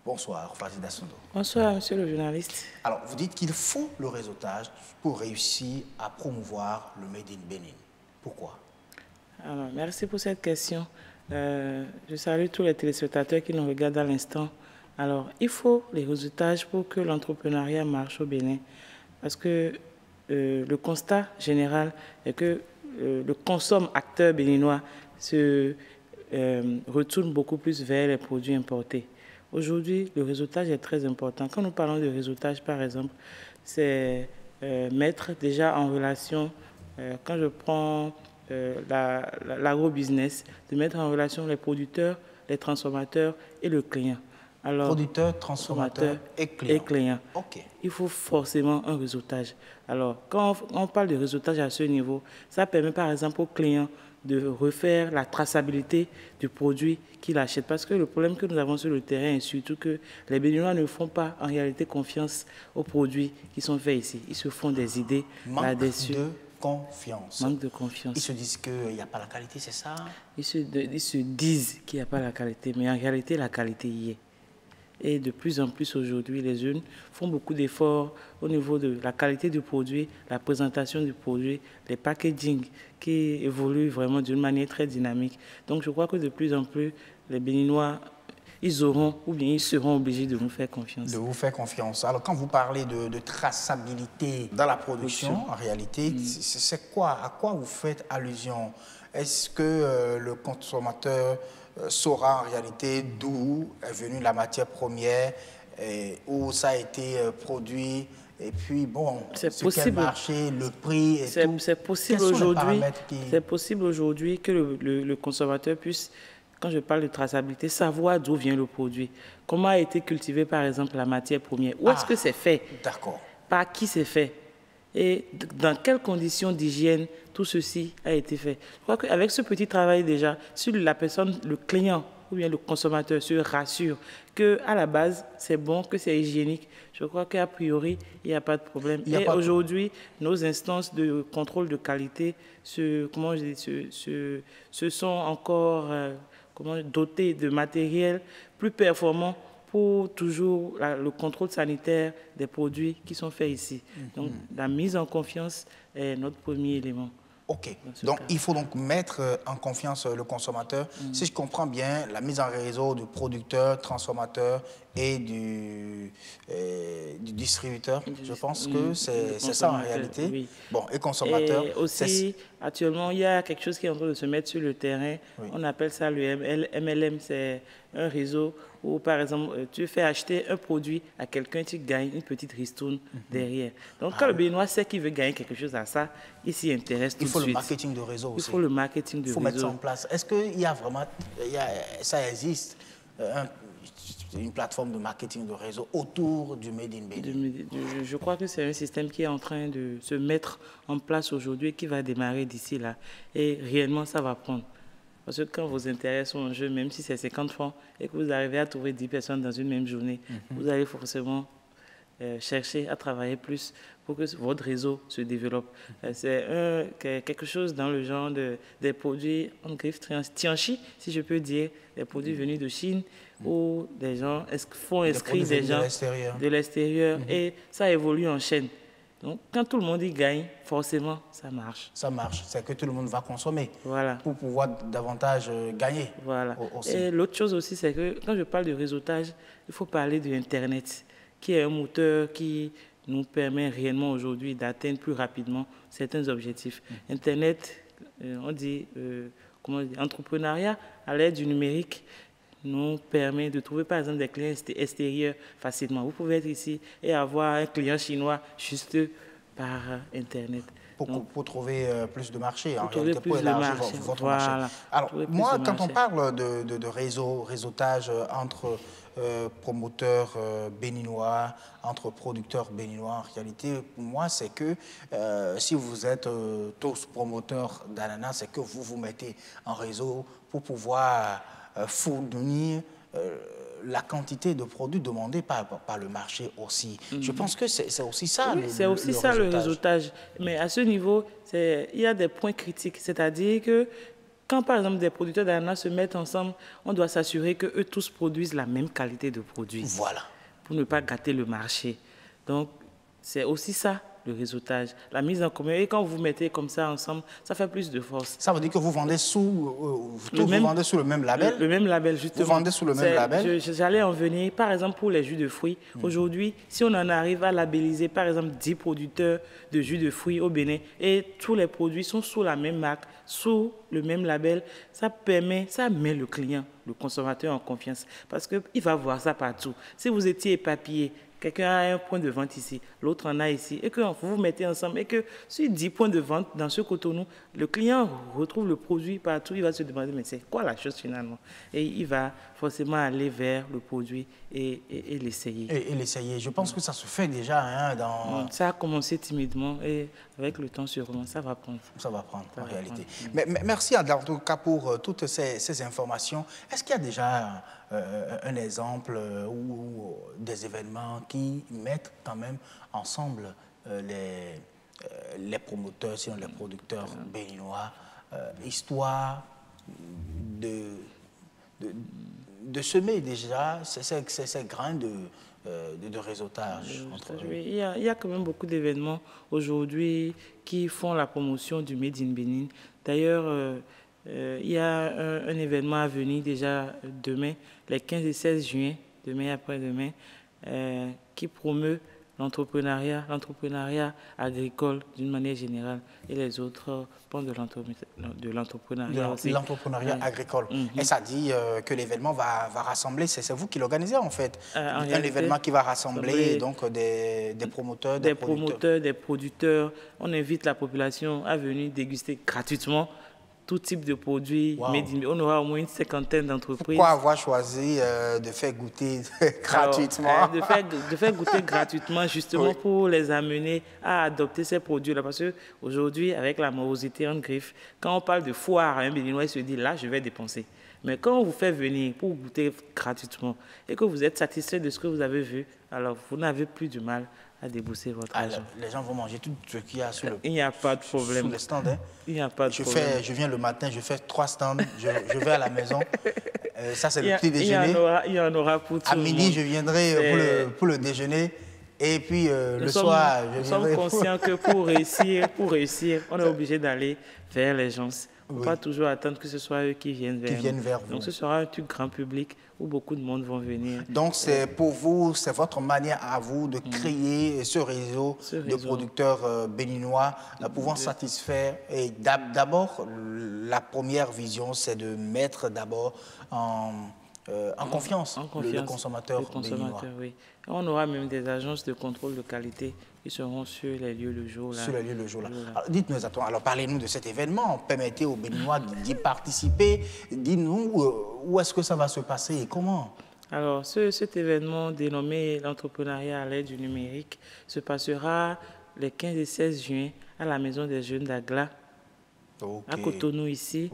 S1: Bonsoir, Euphrasie Dassundo.
S22: Bonsoir, monsieur le journaliste.
S1: Alors, vous dites qu'il faut le réseautage pour réussir à promouvoir le Made in Bénin. Pourquoi?
S22: Alors, merci pour cette question. Je salue tous les téléspectateurs qui nous regardent à l'instant. Alors, il faut les réseautages pour que l'entrepreneuriat marche au Bénin. Parce que le constat général est que le consomme-acteur béninois se retourne beaucoup plus vers les produits importés. Aujourd'hui, le réseautage est très important. Quand nous parlons de réseautage, par exemple, c'est mettre déjà en relation, quand je prends l'agro-business, de mettre en relation les producteurs, les transformateurs et le client. Alors,
S1: producteurs, transformateurs et clients.
S22: Okay. Il faut forcément un réseautage. Alors, quand on parle de réseautage à ce niveau, ça permet par exemple au client de refaire la traçabilité du produit qu'il achète. Parce que le problème que nous avons sur le terrain est surtout que les Béninois ne font pas en réalité confiance aux produits qui sont faits ici. Ils se font des idées là-dessus.
S1: Confiance.
S22: Manque de confiance.
S1: Ils se disent qu'il n'y a pas la qualité, c'est ça?
S22: Ils se disent qu'il n'y a pas la qualité, mais en réalité, la qualité y est. Et de plus en plus aujourd'hui, les jeunes font beaucoup d'efforts au niveau de la qualité du produit, la présentation du produit, les packaging qui évoluent vraiment d'une manière très dynamique. Donc je crois que de plus en plus, les Béninois, ils auront ou bien ils seront obligés de nous faire confiance.
S1: De vous faire confiance. Alors quand vous parlez de traçabilité dans la production, en réalité, c'est quoi? À quoi vous faites allusion? Est-ce que le consommateur saura en réalité d'où est venue la matière première, où ça a été produit, et puis bon, quel marché, le prix et tout.
S22: C'est possible aujourd'hui. C'est possible aujourd'hui que le consommateur puisse, quand je parle de traçabilité, savoir d'où vient le produit. Comment a été cultivé, par exemple, la matière première. Où est-ce que c'est fait?
S1: D'accord.
S22: Par qui c'est fait? Et dans quelles conditions d'hygiène tout ceci a été fait. Je crois qu'avec ce petit travail déjà, sur la personne, le client ou bien le consommateur se rassure qu'à la base, c'est bon, que c'est hygiénique, je crois qu'a priori, il n'y a pas de problème. Et aujourd'hui, nos instances de contrôle de qualité se sont encore dotées de matériel plus performant pour toujours le contrôle sanitaire des produits qui sont faits ici. Donc, la mise en confiance est notre premier élément.
S1: OK. Donc, il faut donc mettre en confiance le consommateur. Si je comprends bien, la mise en réseau du producteur, transformateur et du distributeur, je pense que c'est ça en réalité.
S22: Oui.
S1: Bon, et consommateur.
S22: Et aussi, actuellement, il y a quelque chose qui est en train de se mettre sur le terrain. Oui. On appelle ça le MLM. C'est un réseau où, par exemple, tu fais acheter un produit à quelqu'un, tu gagnes une petite ristourne derrière. Donc, quand le Béninois sait qu'il veut gagner quelque chose à ça, il s'y intéresse tout de suite.
S1: Il faut le marketing de réseau aussi.
S22: Il faut le marketing de réseau.
S1: Il faut mettre ça en place. Est-ce qu'il y a vraiment, ça existe, une plateforme de marketing de réseau autour du Made in Bénin?
S22: Je crois que c'est un système qui est en train de se mettre en place aujourd'hui et qui va démarrer d'ici là. Et réellement, ça va prendre. Parce que quand vos intérêts sont en jeu, même si c'est 50 francs et que vous arrivez à trouver 10 personnes dans une même journée, vous allez forcément chercher à travailler plus pour que votre réseau se développe. C'est quelque chose dans le genre des produits en griffe Tianchi, si je peux dire, des produits venus de Chine, où des gens font inscrire des gens de l'extérieur et ça évolue en chaîne. Donc, quand tout le monde y gagne, forcément, ça marche.
S1: Ça marche. C'est que tout le monde va consommer pour pouvoir davantage gagner.
S22: Voilà.
S1: Aussi.
S22: Et l'autre chose aussi, c'est que quand je parle de réseautage, il faut parler de Internet, qui est un moteur qui nous permet réellement aujourd'hui d'atteindre plus rapidement certains objectifs. Internet, on dit, entrepreneuriat à l'aide du numérique, nous permet de trouver par exemple des clients extérieurs facilement. Vous pouvez être ici et avoir un client chinois juste par Internet.
S1: Pour trouver plus de marché, en réalité, pour élargir votre marché. Alors, moi, quand on parle de réseautage entre promoteurs béninois, entre producteurs béninois, en réalité, pour moi, c'est que si vous êtes tous promoteurs d'ananas, c'est que vous vous mettez en réseau pour pouvoir fournir la quantité de produits demandés par le marché aussi. Je pense que c'est aussi ça.
S22: Oui, c'est aussi ça le réseautage. Mais à ce niveau, il y a des points critiques. C'est-à-dire que quand, par exemple, des producteurs d'ananas se mettent ensemble, on doit s'assurer qu'eux tous produisent la même qualité de produits.
S1: Voilà.
S22: Pour ne pas gâter le marché. Donc, c'est aussi ça, le réseautage, la mise en commun. Et quand vous mettez comme ça ensemble, ça fait plus de force.
S1: Ça veut dire que vous vendez sous le même label?
S22: Le même label, justement.
S1: Vous vendez sous le même label?
S22: J'allais en venir, par exemple, pour les jus de fruits. Aujourd'hui, si on en arrive à labelliser, par exemple, 10 producteurs de jus de fruits au Bénin, et tous les produits sont sous la même marque, sous le même label, ça met le client, le consommateur en confiance. Parce qu'il va voir ça partout. Si vous étiez éparpillé, quelqu'un a un point de vente ici, l'autre en a ici, et que vous vous mettez ensemble, et que sur 10 points de vente dans ce cotonou, le client retrouve le produit partout, il va se demander, mais c'est quoi la chose finalement? Et il va forcément aller vers le produit et l'essayer.
S1: Et l'essayer. Je pense que ça se fait déjà dans...
S22: Ça a commencé timidement, et avec le temps, sûrement, ça va prendre.
S1: Ça va prendre, en réalité. Mais merci, en tout cas, pour toutes ces informations. Est-ce qu'il y a déjà un exemple ou des événements qui mettent quand même ensemble les promoteurs, sinon les producteurs béninois, histoire de semer déjà ces grains de réseautage entre eux?
S22: Il y a quand même beaucoup d'événements aujourd'hui qui font la promotion du Made in Bénin. D'ailleurs, il y a un événement à venir déjà demain, les 15 et 16 juin, demain et après-demain, qui promeut l'entrepreneuriat agricole d'une manière générale et les autres pans de l'entrepreneuriat aussi.
S1: L'entrepreneuriat agricole. Et ça dit que l'événement va rassembler, c'est vous qui l'organisez en fait, un événement qui va rassembler donc des promoteurs,
S22: des producteurs. On invite la population à venir déguster gratuitement tout type de produits. Wow. On aura au moins une cinquantaine d'entreprises.
S1: Pourquoi avoir choisi de faire goûter gratuitement?
S22: De faire goûter gratuitement, justement pour les amener à adopter ces produits-là. Parce qu'aujourd'hui, avec la morosité en griffe, quand on parle de foire à un Béninois, il se dit là, je vais dépenser. Mais quand on vous fait venir pour goûter gratuitement et que vous êtes satisfait de ce que vous avez vu, alors vous n'avez plus du mal à débourser votre argent.
S1: Les gens vont manger tout ce qu'il y a sur le,
S22: il n'y a pas de problème.
S1: Sur le stand. Hein.
S22: Il n'y a pas de problème.
S1: Je viens le matin, je fais 3 stands, je vais à la maison. Ça, c'est le petit déjeuner.
S22: Il y en aura pour tout le monde.
S1: À midi, je viendrai pour le déjeuner. Et puis le soir,
S22: nous sommes conscients que pour réussir, on est obligé d'aller vers les gens. On ne peut pas toujours attendre que ce soit eux qui viennent vers nous. Donc ce sera un truc grand public où beaucoup de monde vont venir.
S1: Donc c'est pour vous, c'est votre manière à vous de créer ce réseau de producteurs béninois pouvant satisfaire. Et d'abord, la première vision, c'est de mettre d'abord en confiance le consommateur béninois.
S22: Oui. On aura même des agences de contrôle de qualité qui seront sur les lieux le jour.
S1: Sur les lieux le jour. Dites-nous, alors parlez-nous de cet événement. Permettez aux Béninois d'y participer. Dites-nous où est-ce que ça va se passer et comment.
S22: Alors, cet événement dénommé l'entrepreneuriat à l'aide du numérique se passera les 15 et 16 juin à la Maison des Jeunes d'Agla, à Cotonou ici.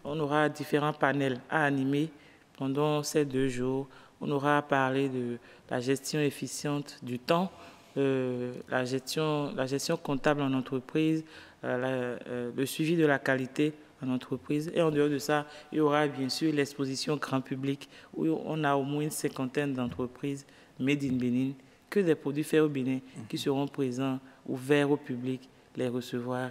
S22: On aura différents panels à animer pendant ces 2 jours. On aura à parler de la gestion efficiente du temps, la gestion comptable en entreprise, le suivi de la qualité en entreprise. Et en dehors de ça, il y aura bien sûr l'exposition grand public où on a au moins une 50aine d'entreprises made in Bénin, que des produits faits au Bénin qui seront présents, ouverts au public, les recevoir.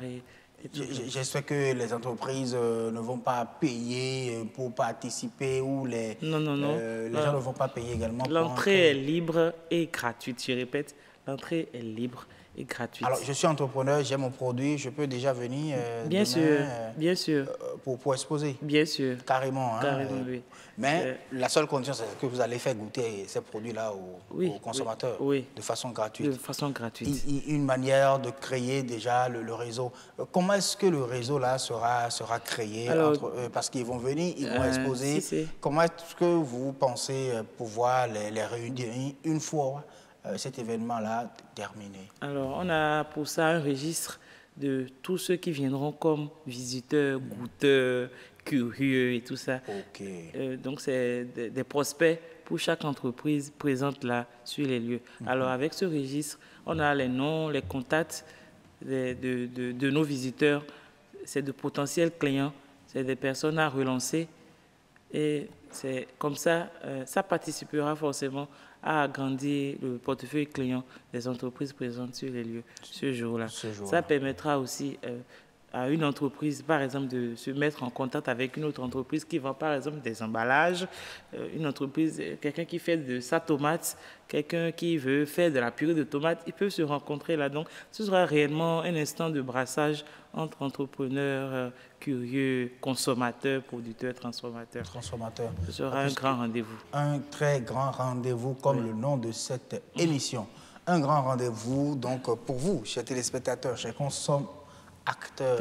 S1: J'espère que les entreprises ne vont pas payer pour participer ou les gens ne vont pas payer également.
S22: L'entrée est libre et gratuite, je répète, l'entrée est libre et gratuite.
S1: Alors, je suis entrepreneur, j'ai mon produit, je peux déjà venir
S22: bien sûr, bien sûr.
S1: Pour exposer.
S22: Bien sûr.
S1: Carrément.
S22: Carrément, oui.
S1: Mais la seule condition, c'est que vous allez faire goûter ces produits-là aux consommateurs de façon gratuite.
S22: De façon gratuite.
S1: Une manière de créer déjà le réseau. Comment est-ce que le réseau-là sera créé? Parce qu'ils vont venir, ils vont exposer. Comment est-ce que vous pensez pouvoir les réunir une fois cet événement-là terminé?
S22: Alors, on a pour ça un registre de tous ceux qui viendront comme visiteurs, goûteurs, curieux et tout ça. Donc, c'est des prospects pour chaque entreprise présente là sur les lieux. Alors, avec ce registre, on a les noms, les contacts de nos visiteurs. C'est de potentiels clients, c'est des personnes à relancer. Et c'est comme ça, ça participera forcément à agrandir le portefeuille client des entreprises présentes sur les lieux ce jour-là. Ça permettra aussi à une entreprise, par exemple, de se mettre en contact avec une autre entreprise qui vend, par exemple, des emballages, une entreprise, quelqu'un qui fait de sa tomate, quelqu'un qui veut faire de la purée de tomates, ils peuvent se rencontrer là. Donc, ce sera réellement un instant de brassage entre entrepreneurs curieux, consommateurs, producteurs, transformateurs. Ce sera un grand rendez-vous.
S1: Un très grand rendez-vous, comme le nom de cette émission. Un grand rendez-vous, donc, pour vous, chers téléspectateurs, chers consommateurs.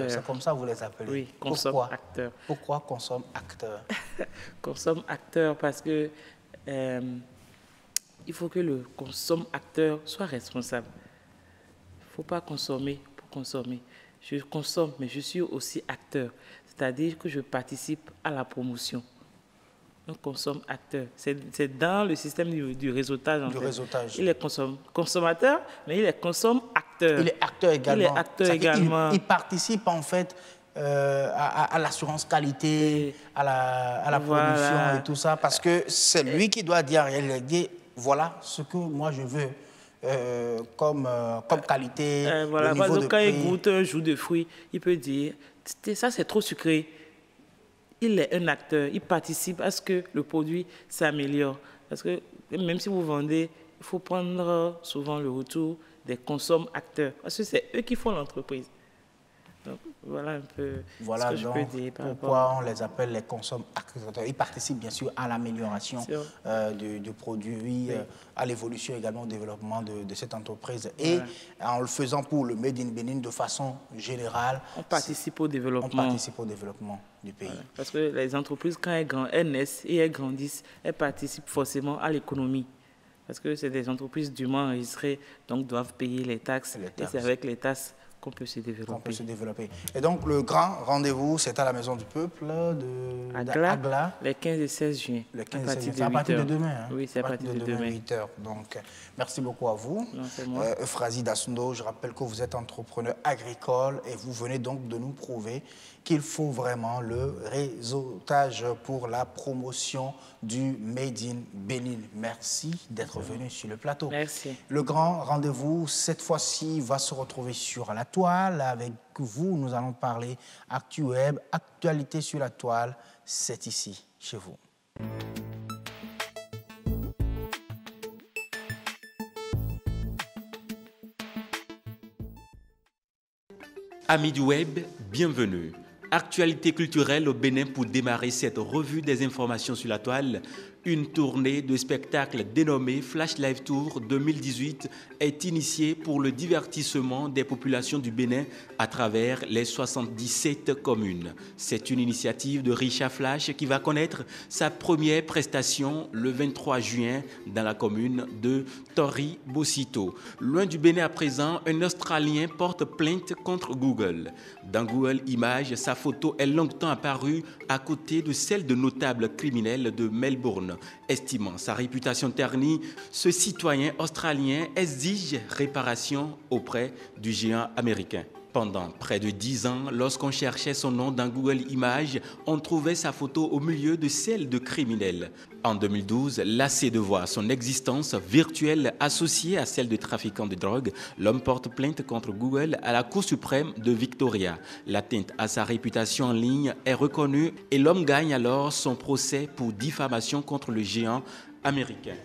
S1: C'est comme ça que vous les appelez.
S22: Oui, consomme-acteur.
S1: Pourquoi consomme-acteur?
S22: Consomme-acteur parce que il faut que le consomme-acteur soit responsable. Il ne faut pas consommer pour consommer. Je consomme, mais je suis aussi acteur. C'est-à-dire que je participe à la promotion. Un consomme-acteur. C'est dans le système du réseautage. Il est consommateur, mais il est consomme-acteur.
S1: Il est acteur également. Il participe en fait à l'assurance qualité, à la production et tout ça, parce que c'est lui qui doit dire, voilà ce que moi je veux. Comme qualité,
S22: voilà,
S1: le niveau de
S22: quand
S1: prix.
S22: il goûte un jus de fruits, il peut dire, ça c'est trop sucré. Il est un acteur, il participe à ce que le produit s'améliore. Parce que même si vous vendez, il faut prendre souvent le retour des consomme-acteurs. Parce que c'est eux qui font l'entreprise. Donc, voilà un peu ce que je peux dire.
S1: Pourquoi on les appelle les consomme-acteurs. Ils participent bien sûr à l'amélioration du produit, à l'évolution également, au développement de cette entreprise. Et en le faisant pour le Made in Bénin de façon générale,
S22: on participe au développement.
S1: On participe au développement du pays.
S22: Voilà. Parce que les entreprises, quand elles naissent et elles grandissent, elles participent forcément à l'économie. Parce que c'est des entreprises dûment enregistrées, donc doivent payer les taxes. Et c'est avec les taxes qu'on peut se développer.
S1: Et donc, le grand rendez-vous, c'est à la Maison du Peuple
S22: d'Agla, les 15 et 16 juin.
S1: Le 15 et 16 juin. C'est à partir de demain. Hein?
S22: Oui, c'est à partir de demain.
S1: 8h. Donc, merci beaucoup à vous. Euphrasie Dassundo, je rappelle que vous êtes entrepreneur agricole et vous venez donc de nous prouver qu'il faut vraiment le réseautage pour la promotion du Made in Bénin. Merci d'être venu sur le plateau.
S22: Merci.
S1: Le grand rendez-vous, cette fois-ci, va se retrouver sur la toile. Avec vous, nous allons parler ActuWeb, actualité sur la toile. C'est ici, chez vous.
S4: Amis du web, bienvenue. Actualité culturelle au Bénin pour démarrer cette revue des informations sur la toile. Une tournée de spectacles dénommée Flash Live Tour 2018 est initiée pour le divertissement des populations du Bénin à travers les 77 communes. C'est une initiative de Richa Flash qui va connaître sa première prestation le 23 juin dans la commune de Tori-Bosito. Loin du Bénin à présent, un Australien porte plainte contre Google. Dans Google Images, sa photo est longtemps apparue à côté de celle de notables criminels de Melbourne. Estimant sa réputation ternie, ce citoyen australien exige réparation auprès du géant américain. Pendant près de 10 ans, lorsqu'on cherchait son nom dans Google Images, on trouvait sa photo au milieu de celle de criminels. En 2012, lassé de voir son existence virtuelle associée à celle de trafiquant de drogue, l'homme porte plainte contre Google à la Cour suprême de Victoria. L'atteinte à sa réputation en ligne est reconnue et l'homme gagne alors son procès pour diffamation contre le géant américain.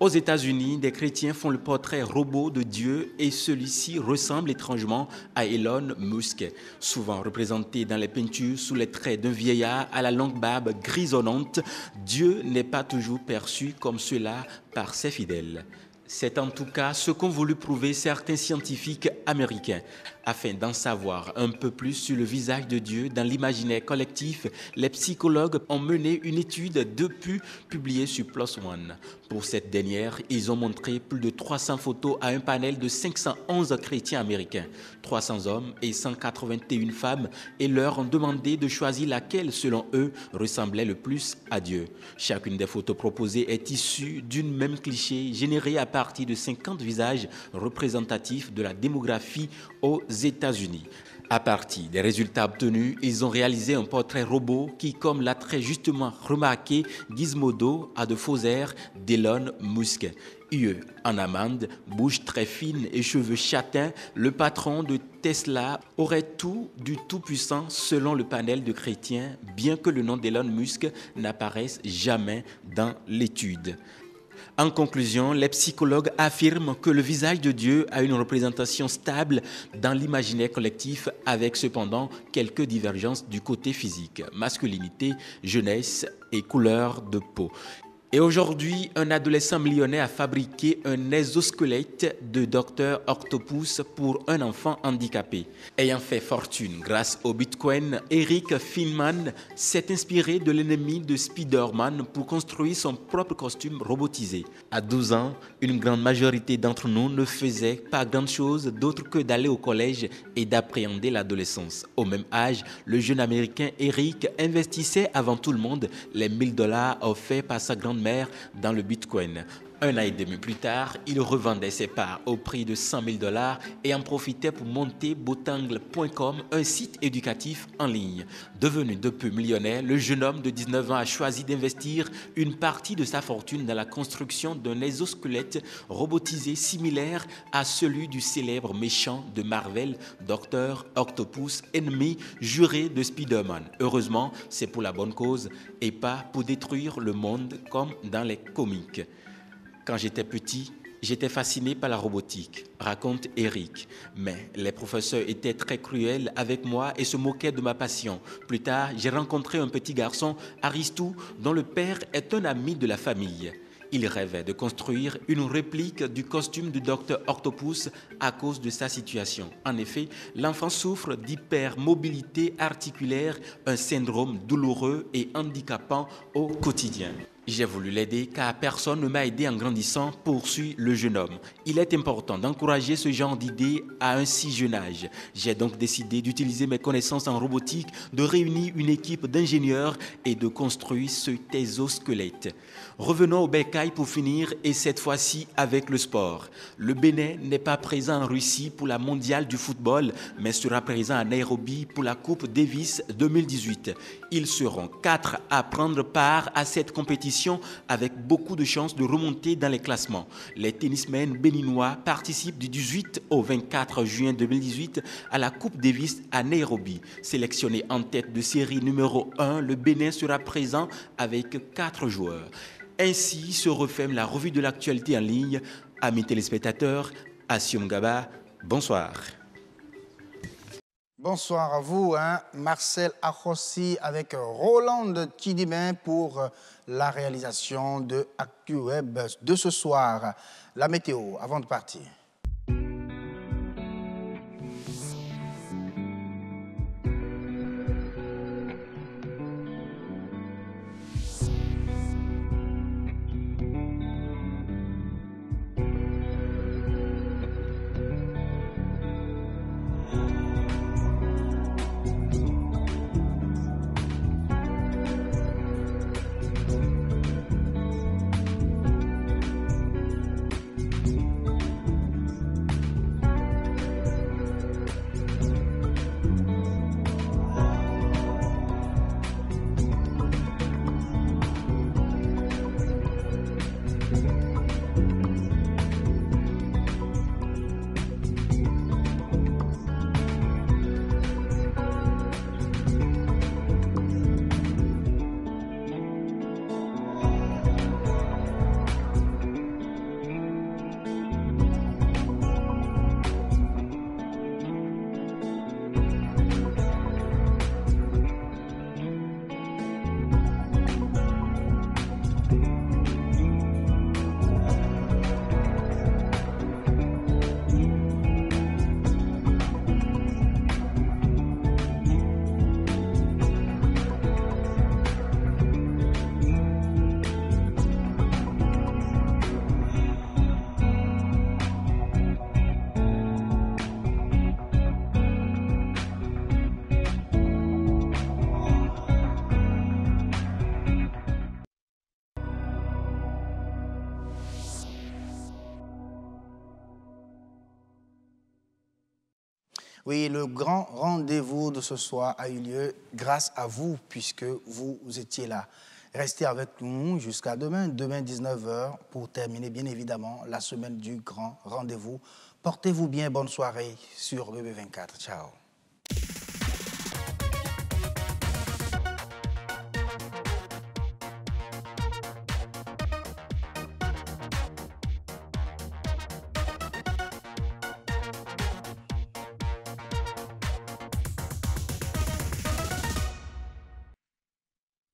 S4: Aux États-Unis, des chrétiens font le portrait robot de Dieu et celui-ci ressemble étrangement à Elon Musk. Souvent représenté dans les peintures sous les traits d'un vieillard à la longue barbe grisonnante, Dieu n'est pas toujours perçu comme cela par ses fidèles. C'est en tout cas ce qu'ont voulu prouver certains scientifiques américains. Afin d'en savoir un peu plus sur le visage de Dieu dans l'imaginaire collectif, les psychologues ont mené une étude depuis publiée sur PLOS ONE. Pour cette dernière, ils ont montré plus de 300 photos à un panel de 511 chrétiens américains, 300 hommes et 181 femmes, et leur ont demandé de choisir laquelle, selon eux, ressemblait le plus à Dieu. Chacune des photos proposées est issue d'une même cliché générée à partir de 50 visages représentatifs de la démographie aux États-Unis. À partir des résultats obtenus, ils ont réalisé un portrait robot qui, comme l'a très justement remarqué Gizmodo, a de faux airs d'Elon Musk. Yeux en amande, bouche très fine et cheveux châtains, le patron de Tesla aurait tout du tout-puissant selon le panel de chrétiens, bien que le nom d'Elon Musk n'apparaisse jamais dans l'étude. En conclusion, les psychologues affirment que le visage de Dieu a une représentation stable dans l'imaginaire collectif, avec cependant quelques divergences du côté physique, masculinité, jeunesse et couleur de peau. Et aujourd'hui, un adolescent millionnaire a fabriqué un exosquelette de Dr Octopus pour un enfant handicapé. Ayant fait fortune grâce au Bitcoin, Eric Feynman s'est inspiré de l'ennemi de Spider-Man pour construire son propre costume robotisé. À 12 ans, une grande majorité d'entre nous ne faisait pas grand-chose d'autre que d'aller au collège et d'appréhender l'adolescence. Au même âge, le jeune américain Eric investissait avant tout le monde les $1000 offerts par sa grande-mère dans le Bitcoin. Un an et demi plus tard, il revendait ses parts au prix de $100 000 et en profitait pour monter botangle.com, un site éducatif en ligne. Devenu depuis millionnaire, le jeune homme de 19 ans a choisi d'investir une partie de sa fortune dans la construction d'un exosquelette robotisé similaire à celui du célèbre méchant de Marvel, Dr Octopus, ennemi juré de Spider-Man. Heureusement, c'est pour la bonne cause et pas pour détruire le monde comme dans les comics. Quand j'étais petit, j'étais fasciné par la robotique, raconte Eric. Mais les professeurs étaient très cruels avec moi et se moquaient de ma passion. Plus tard, j'ai rencontré un petit garçon, Aristou, dont le père est un ami de la famille. Il rêvait de construire une réplique du costume du Dr Octopus à cause de sa situation. En effet, l'enfant souffre d'hypermobilité articulaire, un syndrome douloureux et handicapant au quotidien. J'ai voulu l'aider car personne ne m'a aidé en grandissant, poursuit le jeune homme. Il est important d'encourager ce genre d'idées à un si jeune âge. J'ai donc décidé d'utiliser mes connaissances en robotique, de réunir une équipe d'ingénieurs et de construire cet exosquelette. Revenons au bercail pour finir et cette fois-ci avec le sport. Le Bénin n'est pas présent en Russie pour la mondiale du football, mais sera présent à Nairobi pour la Coupe Davis 2018. Ils seront 4 à prendre part à cette compétition avec beaucoup de chances de remonter dans les classements. Les tennismen béninois participent du 18 au 24 juin 2018 à la Coupe Davis à Nairobi. Sélectionné en tête de série numéro 1, le Bénin sera présent avec 4 joueurs. Ainsi se referme la revue de l'actualité en ligne. Amis téléspectateurs, Assioum Gaba, bonsoir.
S1: Bonsoir à vous, Marcel Akhossi avec Roland Tidimin pour la réalisation de ActuWeb de ce soir. La météo, avant de partir. Oui, le grand rendez-vous de ce soir a eu lieu grâce à vous, puisque vous étiez là. Restez avec nous jusqu'à demain, 19h, pour terminer bien évidemment la semaine du grand rendez-vous. Portez-vous bien, bonne soirée sur BB24. Ciao.